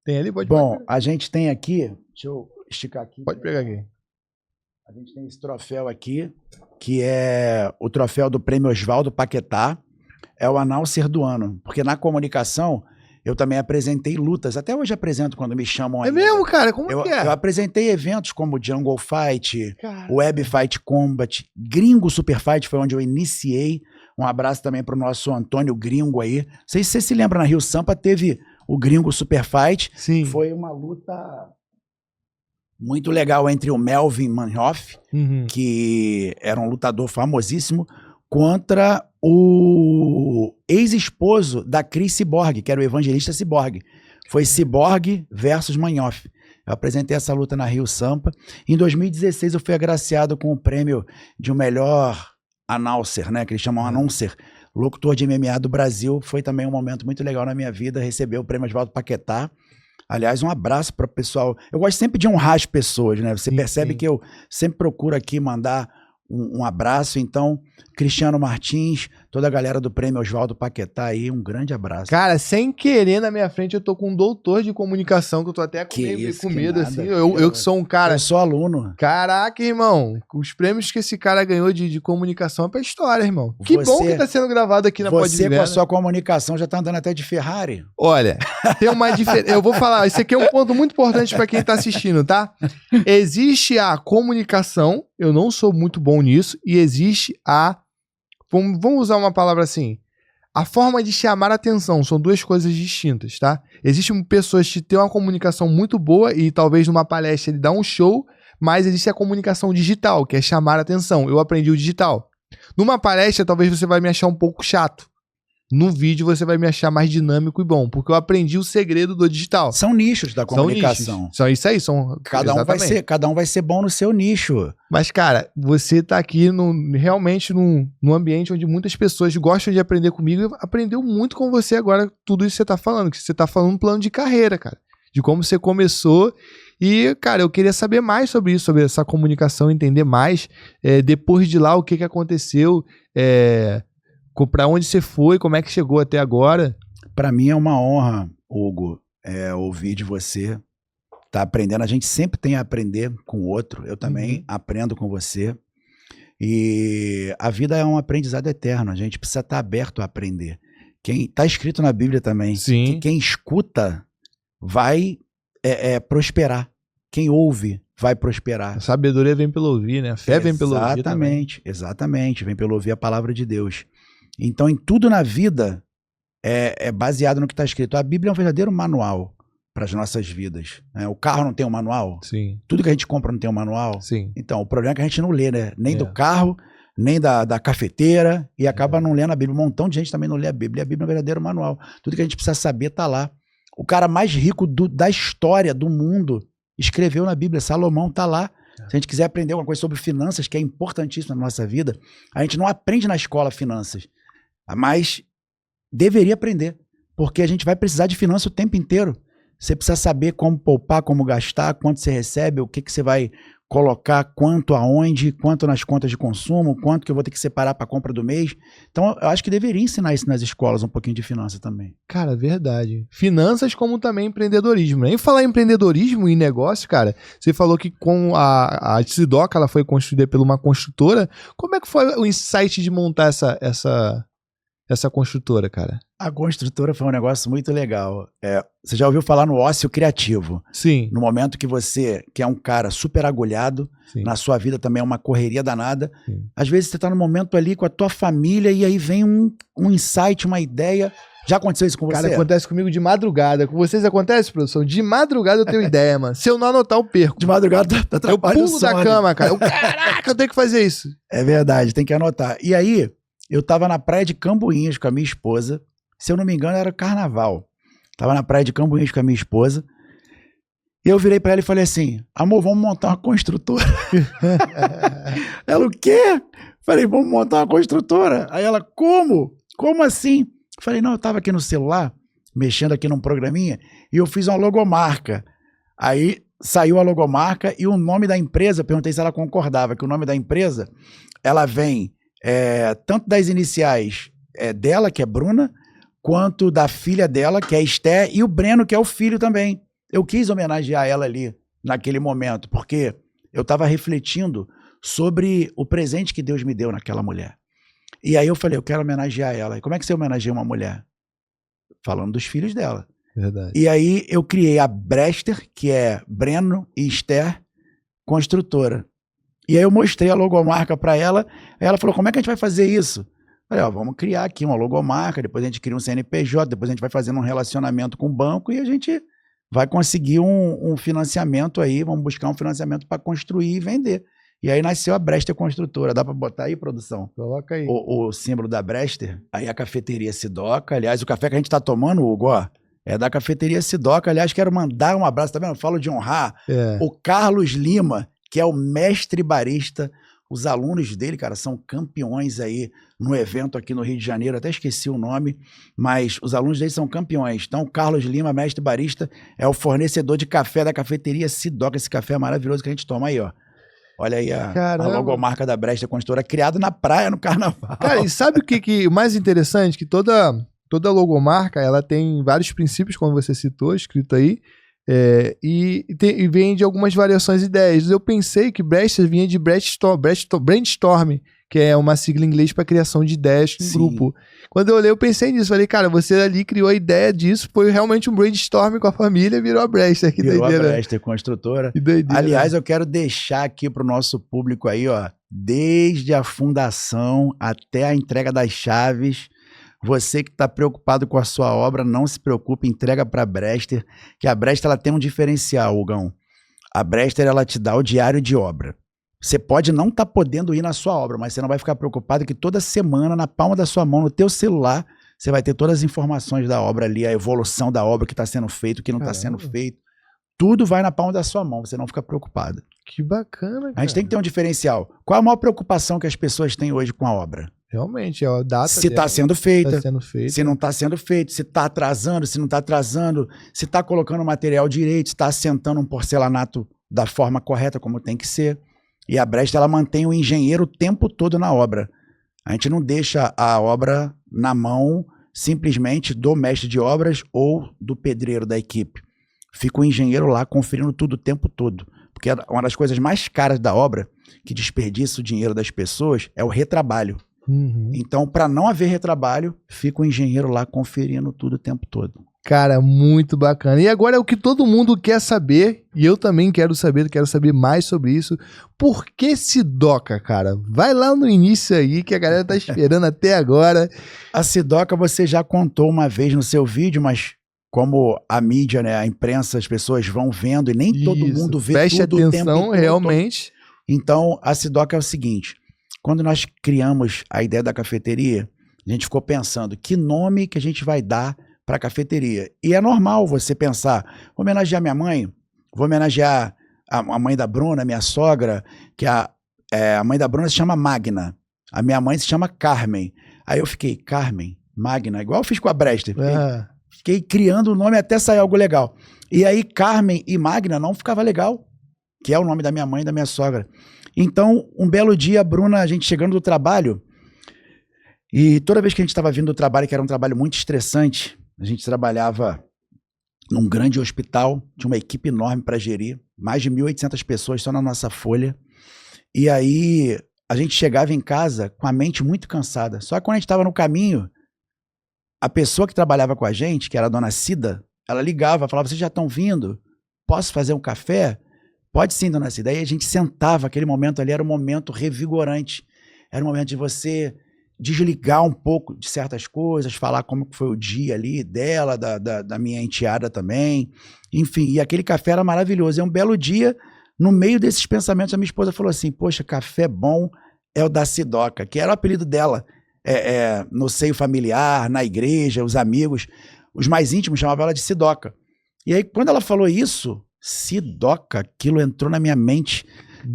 Tem ali? Pode Bom, a gente tem aqui, deixa eu esticar aqui. Pode pegar aqui. A gente tem esse troféu aqui, que é o troféu do Prêmio Oswaldo Paquetá, é o announcer do ano, porque na comunicação eu também apresentei lutas, até hoje apresento quando me chamam ainda. É mesmo, cara? Como que é? Eu apresentei eventos como Jungle Fight, Web Fight Combat, Gringo Super Fight, foi onde eu iniciei. Um abraço também para o nosso Antônio Gringo aí. Não sei se você se lembra, na Rio Sampa teve o Gringo Super Fight. Sim. Foi uma luta muito legal entre o Melvin Manhoff, que era um lutador famosíssimo, contra o ex-esposo da Cris Cyborg, que era o Evangelista Cyborg. Foi Cyborg versus Manhoff. Eu apresentei essa luta na Rio Sampa. Em 2016 eu fui agraciado com o prêmio de o melhor announcer, né, que eles chamam announcer, locutor de MMA do Brasil. Foi também um momento muito legal na minha vida, receber o prêmio Oswaldo Paquetá. Aliás, um abraço para o pessoal. Eu gosto sempre de honrar as pessoas, né? Você percebe que eu sempre procuro aqui mandar um abraço. Então, Cristiano Martins, toda a galera do Prêmio Oswaldo Paquetá aí, um grande abraço. Cara, sem querer, na minha frente, eu tô com um doutor de comunicação, que eu tô até com medo, assim. Eu que sou um cara... Eu sou aluno. Caraca, irmão. Os prêmios que esse cara ganhou de comunicação é pra história, irmão. Que bom que tá sendo gravado aqui na Podverna. Você, com a sua comunicação, já tá andando até de Ferrari. Olha, tem uma diferença. Eu vou falar, esse aqui é um ponto muito importante pra quem tá assistindo, tá? Existe a comunicação, eu não sou muito bom nisso, e existe a... Vamos usar uma palavra assim. A forma de chamar a atenção são duas coisas distintas, tá? Existem pessoas que têm uma comunicação muito boa e talvez numa palestra ele dá um show, mas existe a comunicação digital, que é chamar a atenção. Eu aprendi o digital. Numa palestra, talvez você vai me achar um pouco chato. No vídeo, você vai me achar mais dinâmico e bom, porque eu aprendi o segredo do digital. São nichos da comunicação. São isso aí, são... Cada um vai ser bom no seu nicho. Mas, cara, você tá aqui realmente num ambiente onde muitas pessoas gostam de aprender comigo e aprendeu muito com você agora tudo isso que você tá falando, que você tá falando um plano de carreira, cara. De como você começou. E, cara, eu queria saber mais sobre isso, sobre essa comunicação, entender mais. Depois de lá, o que aconteceu, pra onde você foi, como é que chegou até agora. Pra mim é uma honra, Hugo, ouvir de você. Tá aprendendo, a gente sempre tem a aprender com o outro. Eu também aprendo com você. E a vida é um aprendizado eterno. A gente precisa estar aberto a aprender. Tá escrito na Bíblia também. Sim. Que quem escuta vai prosperar. Quem ouve vai prosperar. A sabedoria vem pelo ouvir, né? A fé vem pelo ouvir. Exatamente. Vem pelo ouvir a palavra de Deus. Então, em tudo na vida é baseado no que está escrito. A Bíblia é um verdadeiro manual para as nossas vidas. Né? O carro não tem um manual? Sim. Tudo que a gente compra não tem um manual? Sim. Então, o problema é que a gente não lê, né? Nem do carro, nem da cafeteira, e acaba não lendo a Bíblia. Um montão de gente também não lê a Bíblia. E a Bíblia é um verdadeiro manual. Tudo que a gente precisa saber está lá. O cara mais rico da história do mundo escreveu na Bíblia. Salomão está lá. Se a gente quiser aprender alguma coisa sobre finanças, que é importantíssimo na nossa vida, a gente não aprende na escola finanças, mas deveria aprender, porque a gente vai precisar de finanças o tempo inteiro. Você precisa saber como poupar, como gastar, quanto você recebe, o que você vai colocar, quanto aonde, quanto nas contas de consumo, quanto que eu vou ter que separar para a compra do mês. Então, eu acho que deveria ensinar isso nas escolas, um pouquinho de finanças também. Cara, verdade. Finanças como também empreendedorismo, né? E falar em empreendedorismo e negócio, cara, você falou que com a Sidoca, ela foi construída por uma construtora. Como é que foi o insight de montar essa construtora, cara? A construtora foi um negócio muito legal. Você já ouviu falar no ócio criativo? Sim. No momento que você, que é um cara super agulhado, sim, na sua vida também é uma correria danada. Sim. Às vezes você tá no momento ali com a tua família e aí vem um insight, uma ideia. Já aconteceu isso com você? Cara, acontece comigo de madrugada. Com vocês acontece, produção? De madrugada eu tenho ideia, mano. Se eu não anotar, eu perco. De madrugada tá eu pulo da cama, cara. Caraca, eu tenho que fazer isso. É verdade, tem que anotar. E aí, eu tava na praia de Cambuinhas com a minha esposa. Se eu não me engano, era carnaval. Tava na praia de Cambuinhas com a minha esposa. E eu virei pra ela e falei assim: amor, vamos montar uma construtora. Ela, o quê? Falei, vamos montar uma construtora. Aí ela, como? Como assim? Falei, não, eu tava aqui no celular, mexendo aqui num programinha, e eu fiz uma logomarca. Aí saiu a logomarca e o nome da empresa, perguntei se ela concordava, que o nome da empresa, ela vem tanto das iniciais dela, que é Bruna, quanto da filha dela, que é Esther, e o Breno, que é o filho também. Eu quis homenagear ela ali, naquele momento, porque eu estava refletindo sobre o presente que Deus me deu naquela mulher. E aí eu falei, eu quero homenagear ela. E como é que você homenageia uma mulher? Falando dos filhos dela. Verdade. E aí eu criei a Brester, que é Breno e Esther, construtora. E aí eu mostrei a logomarca para ela, aí ela falou, como é que a gente vai fazer isso? Falei, vamos criar aqui uma logomarca, depois a gente cria um CNPJ, depois a gente vai fazendo um relacionamento com o banco e a gente vai conseguir um financiamento aí, vamos buscar um financiamento para construir e vender. E aí nasceu a Brester Construtora. Dá para botar aí, produção? Coloca aí. O símbolo da Brester. Aí a cafeteria Sidoca. Aliás, o café que a gente tá tomando, Hugo, é da cafeteria Sidoca. Aliás, quero mandar um abraço, tá vendo? Eu falo de honrar o Carlos Lima, que é o mestre barista. Os alunos dele, cara, são campeões aí no evento aqui no Rio de Janeiro. Até esqueci o nome, mas os alunos dele são campeões. Então, o Carlos Lima, mestre barista, é o fornecedor de café da cafeteria Sidoca. Esse café é maravilhoso que a gente toma aí, ó. Olha aí a logomarca da Brester Construtora, criada na praia, no carnaval. Cara, e sabe o que mais interessante? Que toda logomarca, ela tem vários princípios, como você citou, escrito aí, e vem de algumas variações e ideias. Eu pensei que Brester vinha de brainstorm, que é uma sigla em inglês para criação de ideias em grupo. Quando eu olhei, eu pensei nisso. Falei, cara, você ali criou a ideia disso, foi realmente um brainstorm com a família, virou a Brester. Que virou doideira. A Brester Construtora. Que doideira. Aliás, eu quero deixar aqui pro nosso público aí, ó, desde a fundação até a entrega das chaves. Você que está preocupado com a sua obra, não se preocupe, entrega para a Brester, que a Brester ela tem um diferencial, Hugão. A Brester ela te dá o diário de obra. Você pode não estar podendo ir na sua obra, mas você não vai ficar preocupado que toda semana, na palma da sua mão, no teu celular, você vai ter todas as informações da obra ali, a evolução da obra, o que está sendo feito, o que não está sendo feito. Tudo vai na palma da sua mão, você não fica preocupado. Que bacana, cara. A gente tem que ter um diferencial. Qual a maior preocupação que as pessoas têm hoje com a obra? Realmente, é a data. Se está sendo feita, se não está sendo feito, se está atrasando, se não está atrasando, se está colocando o material direito, se está assentando um porcelanato da forma correta, como tem que ser. E a Brester, ela mantém o engenheiro o tempo todo na obra. A gente não deixa a obra na mão simplesmente do mestre de obras ou do pedreiro da equipe. Fica o engenheiro lá conferindo tudo o tempo todo. Porque uma das coisas mais caras da obra, que desperdiça o dinheiro das pessoas, é o retrabalho. Então, para não haver retrabalho, fica o engenheiro lá conferindo tudo o tempo todo. Cara, muito bacana. E agora é o que todo mundo quer saber, e eu também quero saber mais sobre isso. Por que Sidoca, cara? Vai lá no início aí, que a galera tá esperando até agora. A Sidoca você já contou uma vez no seu vídeo, mas como a mídia, né, a imprensa, as pessoas vão vendo e nem todo mundo vê Preste tudo atenção, o tempo todo. Realmente. Então, a Sidoca é o seguinte, quando nós criamos a ideia da cafeteria, a gente ficou pensando que nome que a gente vai dar para a cafeteria. E é normal você pensar, vou homenagear minha mãe, vou homenagear a mãe da Bruna, minha sogra, que a mãe da Bruna se chama Magna, a minha mãe se chama Carmen. Aí eu fiquei, Carmen, Magna, igual eu fiz com a Brester. Fiquei criando o nome até sair algo legal. E aí Carmen e Magna não ficava legal, que é o nome da minha mãe e da minha sogra. Então, um belo dia, a Bruna, a gente chegando do trabalho, e toda vez que a gente estava vindo do trabalho, que era um trabalho muito estressante, a gente trabalhava num grande hospital, tinha uma equipe enorme para gerir, mais de 1.800 pessoas só na nossa folha. E aí a gente chegava em casa com a mente muito cansada. Só que quando a gente estava no caminho, a pessoa que trabalhava com a gente, que era a dona Cida, ela ligava, falava, vocês já estão vindo? Posso fazer um café? Pode sim, dona Cida. Aí a gente sentava, aquele momento ali era um momento revigorante. Era um momento de você desligar um pouco de certas coisas, falar como foi o dia ali dela, da minha enteada também, enfim, e aquele café era maravilhoso. E um belo dia, no meio desses pensamentos, a minha esposa falou assim, poxa, café bom é o da Sidoca, que era o apelido dela, no seio familiar, na igreja, os amigos, os mais íntimos chamavam ela de Sidoca. E aí, quando ela falou isso, Sidoca, aquilo entrou na minha mente,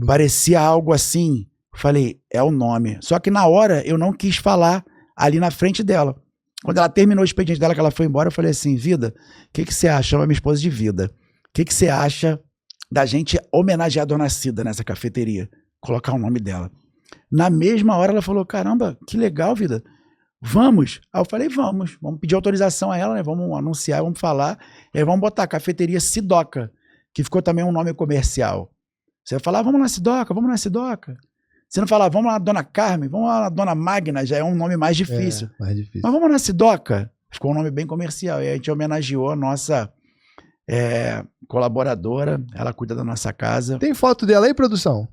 parecia algo assim. Falei, é o nome. Só que na hora eu não quis falar ali na frente dela. Quando ela terminou o expediente dela, que ela foi embora, eu falei assim, Vida, o que você acha? Chama minha esposa de Vida. O que você acha da gente homenagear a dona Cida nessa cafeteria? Colocar o nome dela. Na mesma hora ela falou, caramba, que legal, Vida. Vamos. Aí eu falei, vamos pedir autorização a ela, né? Vamos anunciar, vamos falar. E aí vamos botar a cafeteria Sidoca, que ficou também um nome comercial. Você vai falar, vamos na Sidoca, vamos na Sidoca. Você não fala, vamos lá na Dona Carmen, vamos lá na Dona Magna, já é um nome mais difícil. Mais difícil. Mas vamos na Sidoca. Ficou um nome bem comercial. E a gente homenageou a nossa colaboradora, ela cuida da nossa casa. Tem foto dela aí, produção?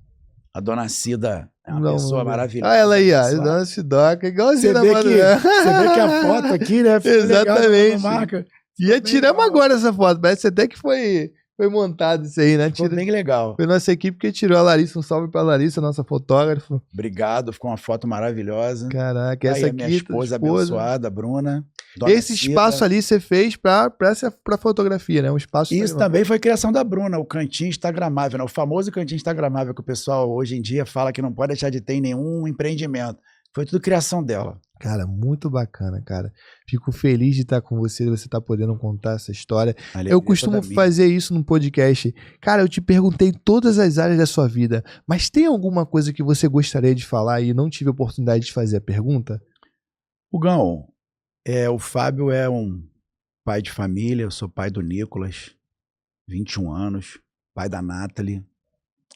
A Dona Cida é uma pessoa maravilhosa. Ah, ela aí, ó, a Dona Sidoca, igualzinho da Você vê que a foto aqui, né? Exatamente. Marca. E tiramos agora essa foto, parece até que foi montado isso aí, né? Ficou bem legal. Foi nossa equipe que tirou a Larissa. Um salve pra Larissa, nossa fotógrafa. Obrigado, ficou uma foto maravilhosa. Caraca, essa aí aqui... minha esposa abençoada, Bruna. Esse espaço ali você fez pra fotografia, né? Um espaço... Isso também foi criação da Bruna, o cantinho instagramável, né? O famoso cantinho instagramável que o pessoal hoje em dia fala que não pode deixar de ter em nenhum empreendimento. Foi tudo criação dela. Cara, muito bacana, cara. Fico feliz de estar com você tá podendo contar essa história. Eu costumo fazer isso no podcast. Cara, eu te perguntei todas as áreas da sua vida, mas tem alguma coisa que você gostaria de falar e não tive a oportunidade de fazer a pergunta? Hugão, o Fábio é um pai de família, eu sou pai do Nicolas, 21 anos, pai da Nathalie,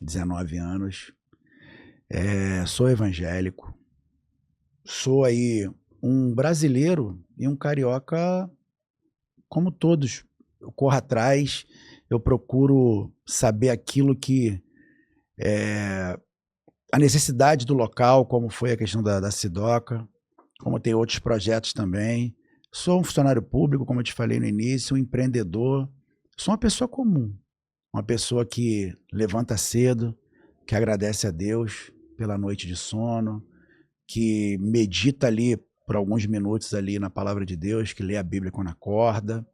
19 anos. Sou evangélico. Sou aí um brasileiro e um carioca como todos. Eu corro atrás, eu procuro saber aquilo que a necessidade do local, como foi a questão da Sidoca, como tem outros projetos também. Sou um funcionário público, como eu te falei no início, um empreendedor. Sou uma pessoa comum, uma pessoa que levanta cedo, que agradece a Deus pela noite de sono, que medita ali por alguns minutos ali na palavra de Deus, que lê a Bíblia quando acorda,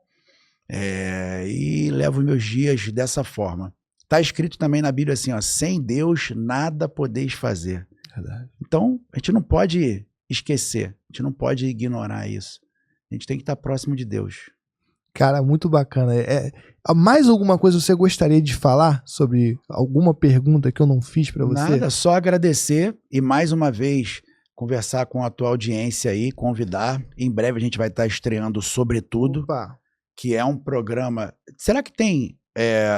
e levo meus dias dessa forma. Está escrito também na Bíblia assim, ó, sem Deus nada podeis fazer. Verdade. Então, a gente não pode esquecer, a gente não pode ignorar isso. A gente tem que estar próximo de Deus. Cara, muito bacana. Mais alguma coisa você gostaria de falar sobre alguma pergunta que eu não fiz para você? Nada, só agradecer e mais uma vez conversar com a tua audiência aí, convidar. Em breve a gente vai estar estreando Sobretudo, que é um programa... Será que tem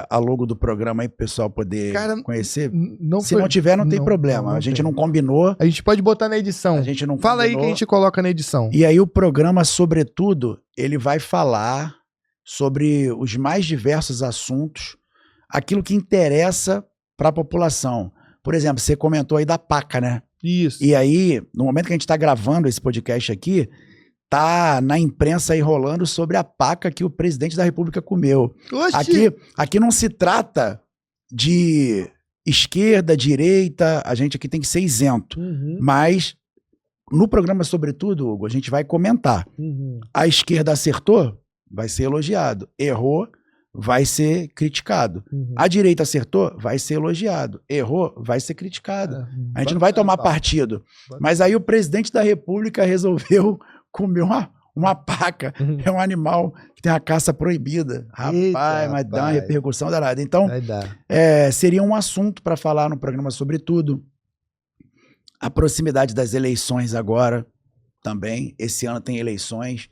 a logo do programa aí para o pessoal poder conhecer? Se não tiver, não tem problema. A gente não combinou. A gente pode botar na edição. A gente não Fala combinou. Aí que a gente coloca na edição. E aí o programa Sobretudo, ele vai falar sobre os mais diversos assuntos, aquilo que interessa para a população. Por exemplo, você comentou aí da PACA, né? Isso. E aí, no momento que a gente está gravando esse podcast aqui, tá na imprensa aí rolando sobre a PACA que o presidente da República comeu. Aqui não se trata de esquerda, direita, a gente aqui tem que ser isento. Mas no programa Sobretudo, Hugo, a gente vai comentar. A esquerda acertou? Vai ser elogiado. Errou? Vai ser criticado. A direita acertou? Vai ser elogiado. Errou? Vai ser criticado. A gente não vai tomar partido. Mas aí o presidente da República resolveu comer uma paca. É um animal que tem a caça proibida. Rapaz, mas dá uma repercussão danada. Então, seria um assunto para falar no programa Sobretudo. A proximidade das eleições agora também. Esse ano tem eleições.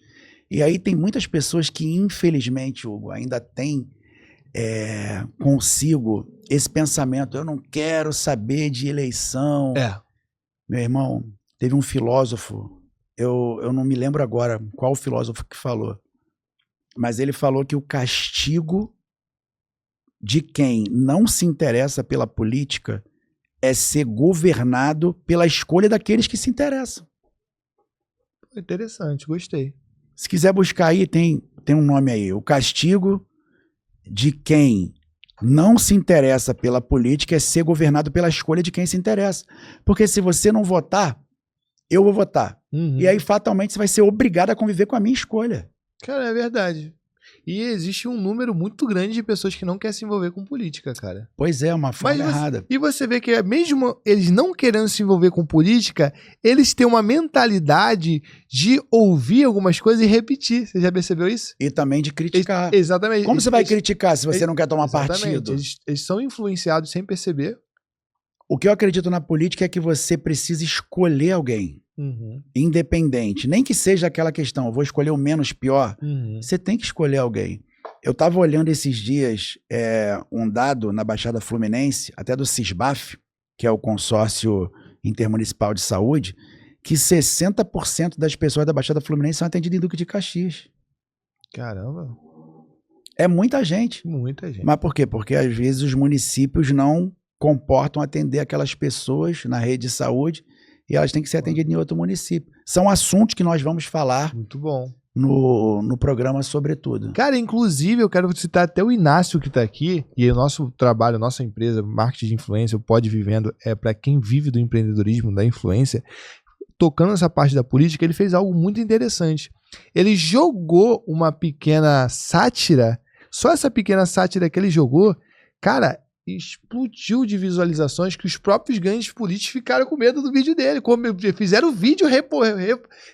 E aí tem muitas pessoas que, infelizmente, Hugo, ainda têm consigo esse pensamento, eu não quero saber de eleição. Meu irmão, teve um filósofo, eu não me lembro agora qual filósofo que falou, mas ele falou que o castigo de quem não se interessa pela política é ser governado pela escolha daqueles que se interessam. Interessante, gostei. Se quiser buscar aí, tem um nome aí. O castigo de quem não se interessa pela política é ser governado pela escolha de quem se interessa. Porque se você não votar, eu vou votar. E aí, fatalmente, você vai ser obrigado a conviver com a minha escolha. Cara, é verdade. E existe um número muito grande de pessoas que não querem se envolver com política, cara. Pois é, uma forma errada. E você vê que mesmo eles não querendo se envolver com política, eles têm uma mentalidade de ouvir algumas coisas e repetir. Você já percebeu isso? E também de criticar. Exatamente. Como você vai criticar se você não quer tomar partido? Eles são influenciados sem perceber. O que eu acredito na política é que você precisa escolher alguém. Independente, nem que seja aquela questão, eu vou escolher o menos pior, você tem que escolher alguém. Eu estava olhando esses dias um dado na Baixada Fluminense, até do CISBAF, que é o Consórcio Intermunicipal de Saúde, que 60% das pessoas da Baixada Fluminense são atendidas em Duque de Caxias. Caramba. É muita gente. Muita gente. Mas por quê? Porque às vezes os municípios não comportam atender aquelas pessoas na rede de saúde e elas têm que ser atendidas em outro município. São assuntos que nós vamos falar muito bom no programa Sobretudo. Cara, inclusive eu quero citar até o Inácio que está aqui, e o nosso trabalho, nossa empresa, marketing de influência, o Pode Vivendo, é para quem vive do empreendedorismo, da influência. Tocando essa parte da política, ele fez algo muito interessante. Ele jogou uma pequena sátira, só essa pequena sátira que ele jogou, cara, explodiu de visualizações que os próprios ganhos políticos ficaram com medo do vídeo dele. Fizeram o vídeo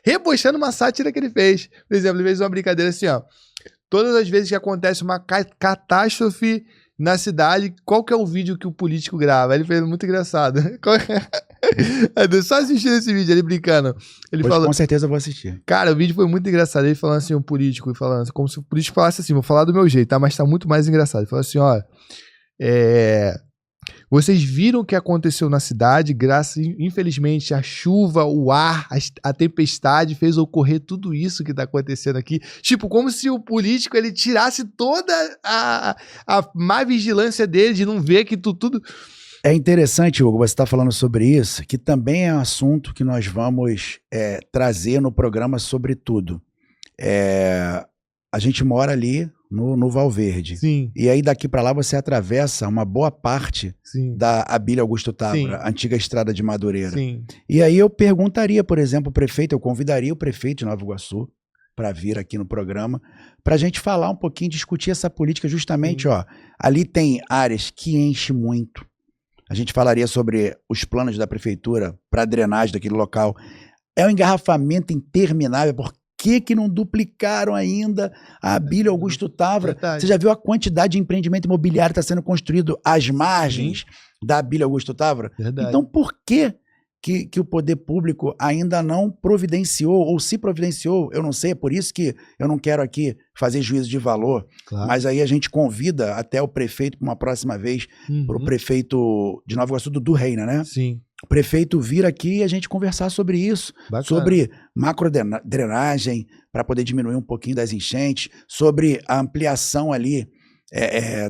repostando uma sátira que ele fez. Por exemplo, ele fez uma brincadeira assim, ó. Todas as vezes que acontece uma catástrofe na cidade, qual que é o vídeo que o político grava? Ele fez muito engraçado. Só assistindo esse vídeo, ele brincando. Ele falou, com certeza eu vou assistir. Cara, o vídeo foi muito engraçado. Ele falando assim, o político, falando como se o político falasse assim, vou falar do meu jeito, tá? Mas tá muito mais engraçado. Ele falou assim, ó, vocês viram o que aconteceu na cidade, infelizmente, a chuva, o ar, a tempestade fez ocorrer tudo isso que tá acontecendo aqui. Tipo, como se o político, ele tirasse toda a má vigilância dele, de não ver que tudo... É interessante, Hugo, você está falando sobre isso, que também é um assunto que nós vamos trazer no programa sobre tudo. A gente mora ali no Valverde. Sim. E aí daqui para lá você atravessa uma boa parte Sim. da Abílio Augusto Távora, Sim. antiga estrada de Madureira. Sim. E aí eu perguntaria, por exemplo, o prefeito, eu convidaria o prefeito de Nova Iguaçu para vir aqui no programa, para a gente falar um pouquinho, discutir essa política justamente, ó, ali tem áreas que enchem muito. A gente falaria sobre os planos da prefeitura para drenagem daquele local. É um engarrafamento interminável. Por que não duplicaram ainda a Abílio Augusto Távora? Verdade. Você já viu a quantidade de empreendimento imobiliário que está sendo construído às margens da Abílio Augusto Távora? Verdade. Então, por que o poder público ainda não providenciou, ou se providenciou, eu não sei, é por isso que eu não quero aqui fazer juízo de valor, Claro. mas aí a gente convida até o prefeito, para uma próxima vez, para o prefeito de Nova Iguaçu, Dudu Reina, né? Sim. O prefeito vir aqui e a gente conversar sobre isso, Bacana. sobre macrodrenagem, para poder diminuir um pouquinho das enchentes, sobre a ampliação ali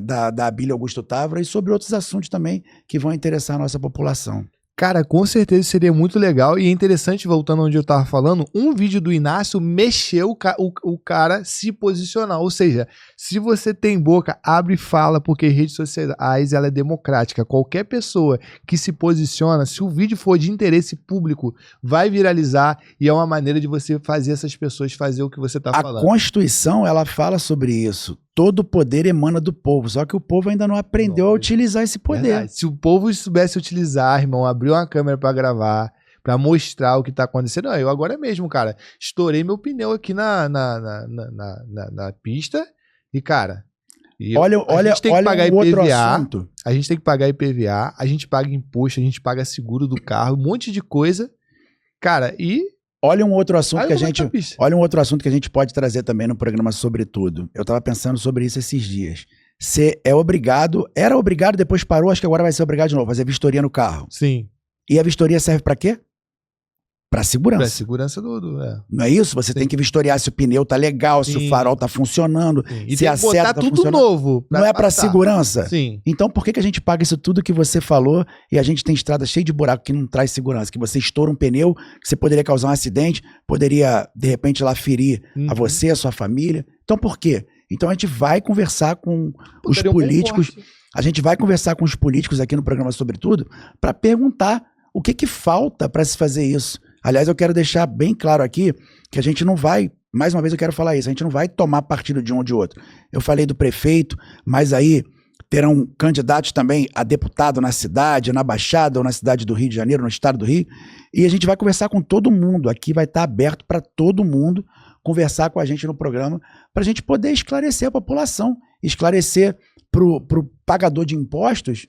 da Abílio Augusto Távora e sobre outros assuntos também que vão interessar a nossa população. Cara, com certeza seria muito legal e é interessante, voltando onde eu tava falando, um vídeo do Inácio mexeu o cara se posicionar, ou seja, se você tem boca, abre e fala, porque redes sociais, ela é democrática, qualquer pessoa que se posiciona, se o vídeo for de interesse público, vai viralizar e é uma maneira de você fazer essas pessoas fazer o que você tá falando. A Constituição, ela fala sobre isso. Todo poder emana do povo, só que o povo ainda não aprendeu a utilizar esse poder. Verdade. Se o povo soubesse utilizar, irmão, abrir uma câmera pra gravar, pra mostrar o que tá acontecendo. Não, eu agora mesmo, cara, estourei meu pneu aqui na pista e, cara... a gente tem que pagar IPVA, a gente tem que pagar IPVA, a gente paga imposto, a gente paga seguro do carro, um monte de coisa, cara, e... Olha um outro assunto que a gente pode trazer também no programa Sobretudo. Eu tava pensando sobre isso esses dias. Você era obrigado, depois parou, acho que agora vai ser obrigado de novo, fazer vistoria no carro. Sim. E a vistoria serve pra quê? Pra segurança. Pra segurança Não é isso? Você tem que vistoriar se o pneu tá legal, se o farol tá funcionando, e se a seta tá tudo funcionando. novo. Não é pra segurança? Sim. Então por que a gente paga isso tudo que você falou e a gente tem estrada cheia de buraco que não traz segurança? Que você estoura um pneu, que você poderia causar um acidente, poderia, de repente, lá ferir a você, a sua família. Então por quê? Então a gente vai conversar com os políticos, a gente vai conversar com os políticos aqui no programa Sobretudo para perguntar o que falta para se fazer isso. Aliás, eu quero deixar bem claro aqui que a gente não vai, mais uma vez eu quero falar isso, a gente não vai tomar partido de um ou de outro. Eu falei do prefeito, mas aí terão candidatos também a deputado na cidade, na Baixada ou na cidade do Rio de Janeiro, no estado do Rio, e a gente vai conversar com todo mundo, aqui vai estar aberto para todo mundo conversar com a gente no programa, para a gente poder esclarecer a população, esclarecer para o pagador de impostos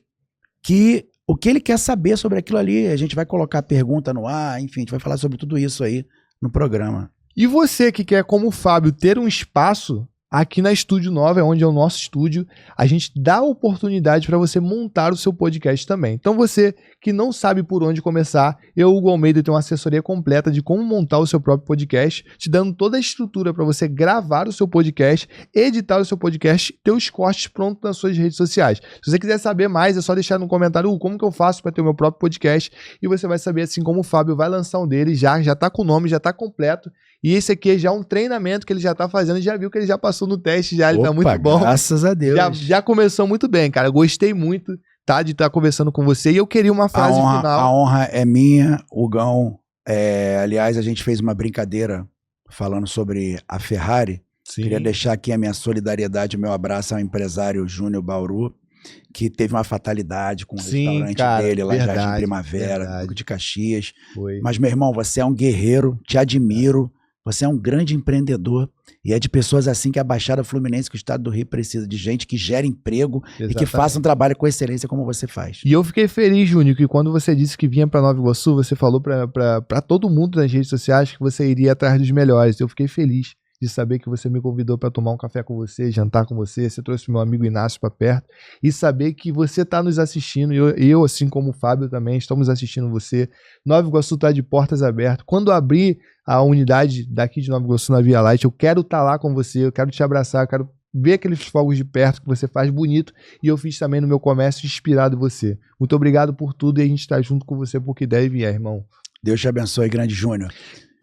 que o que ele quer saber sobre aquilo ali. A gente vai colocar pergunta no ar, enfim, a gente vai falar sobre tudo isso aí no programa. E você que quer, como o Fábio, ter um espaço aqui na Estúdio 9, onde é o nosso estúdio, a gente dá a oportunidade para você montar o seu podcast também. Então você que não sabe por onde começar, eu, Hugo Almeida, tenho uma assessoria completa de como montar o seu próprio podcast, te dando toda a estrutura para você gravar o seu podcast, editar o seu podcast, ter os cortes prontos nas suas redes sociais. Se você quiser saber mais, é só deixar no comentário como que eu faço para ter o meu próprio podcast, e você vai saber, assim como o Fábio vai lançar um dele, já tá com o nome, já tá completo. E esse aqui é já um treinamento que ele já tá fazendo, já viu que ele já passou no teste, já ele tá muito bom. Graças a Deus. Já começou muito bem, cara. Gostei muito, tá, de estar conversando com você. E eu queria uma frase final. A honra é minha, Hugão. Aliás, a gente fez uma brincadeira falando sobre a Ferrari. Sim. Queria deixar aqui a minha solidariedade, o meu abraço ao empresário Júnior Bauru. que teve uma fatalidade com o restaurante dele lá em Jardim Primavera, de Caxias. Foi. Mas, meu irmão, você é um guerreiro, te admiro, você é um grande empreendedor e é de pessoas assim que a Baixada Fluminense, que o estado do Rio precisa, de gente que gera emprego e que faça um trabalho com excelência como você faz. E eu fiquei feliz, Júnior, que quando você disse que vinha para Nova Iguaçu, você falou para todo mundo nas redes sociais que você iria atrás dos melhores. Eu fiquei feliz de saber que você me convidou para tomar um café com você, jantar com você, você trouxe meu amigo Inácio para perto, e saber que você está nos assistindo, e eu, assim como o Fábio também, estamos assistindo você. Nova Iguaçu está de portas abertas. Quando abrir a unidade daqui de Nova Iguaçu na Via Light, eu quero estar lá com você, eu quero te abraçar, eu quero ver aqueles fogos de perto que você faz bonito, e eu fiz também no meu comércio inspirado em você. Muito obrigado por tudo, e a gente está junto com você porque deve vier, irmão. Deus te abençoe, grande Júnior.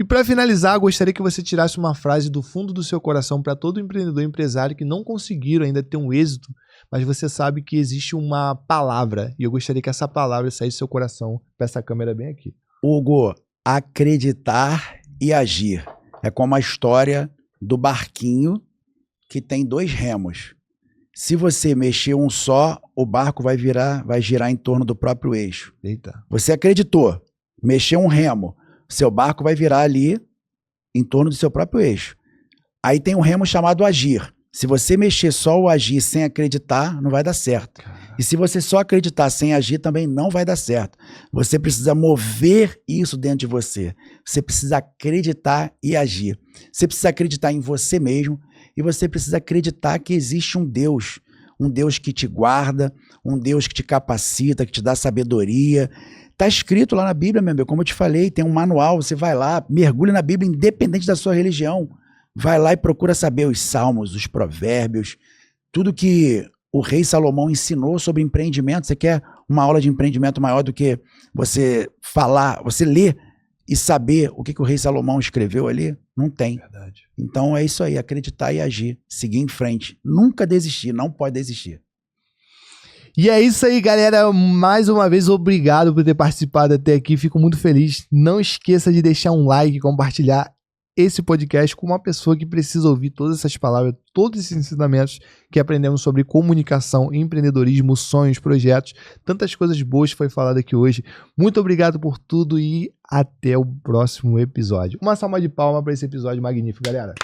E para finalizar, gostaria que você tirasse uma frase do fundo do seu coração para todo empreendedor e empresário que não conseguiram ainda ter um êxito, mas você sabe que existe uma palavra, e eu gostaria que essa palavra saísse do seu coração para essa câmera bem aqui. Hugo, acreditar e agir. É como a história do barquinho que tem 2 remos. Se você mexer um só, o barco vai girar em torno do próprio eixo. Eita. Você acreditou, mexeu um remo, seu barco vai virar ali em torno do seu próprio eixo. Aí tem um remo chamado agir. Se você mexer só o agir sem acreditar, não vai dar certo. E se você só acreditar sem agir, também não vai dar certo. Você precisa mover isso dentro de você. Você precisa acreditar e agir. Você precisa acreditar em você mesmo e você precisa acreditar que existe um Deus que te guarda, um Deus que te capacita, que te dá sabedoria. Está escrito lá na Bíblia, meu amigo, como eu te falei, tem um manual, você vai lá, mergulha na Bíblia, independente da sua religião. Vai lá e procura saber os salmos, os provérbios, tudo que o rei Salomão ensinou sobre empreendimento. Você quer uma aula de empreendimento maior do que você falar, você ler e saber o que o rei Salomão escreveu ali? Não tem. Verdade. Então é isso aí, acreditar e agir, seguir em frente. Nunca desistir, não pode desistir. E é isso aí, galera. Mais uma vez, obrigado por ter participado até aqui. Fico muito feliz. Não esqueça de deixar um like e compartilhar esse podcast com uma pessoa que precisa ouvir todas essas palavras, todos esses ensinamentos que aprendemos sobre comunicação, empreendedorismo, sonhos, projetos, tantas coisas boas que foi falado aqui hoje. Muito obrigado por tudo e até o próximo episódio. Uma salva de palmas para esse episódio magnífico, galera.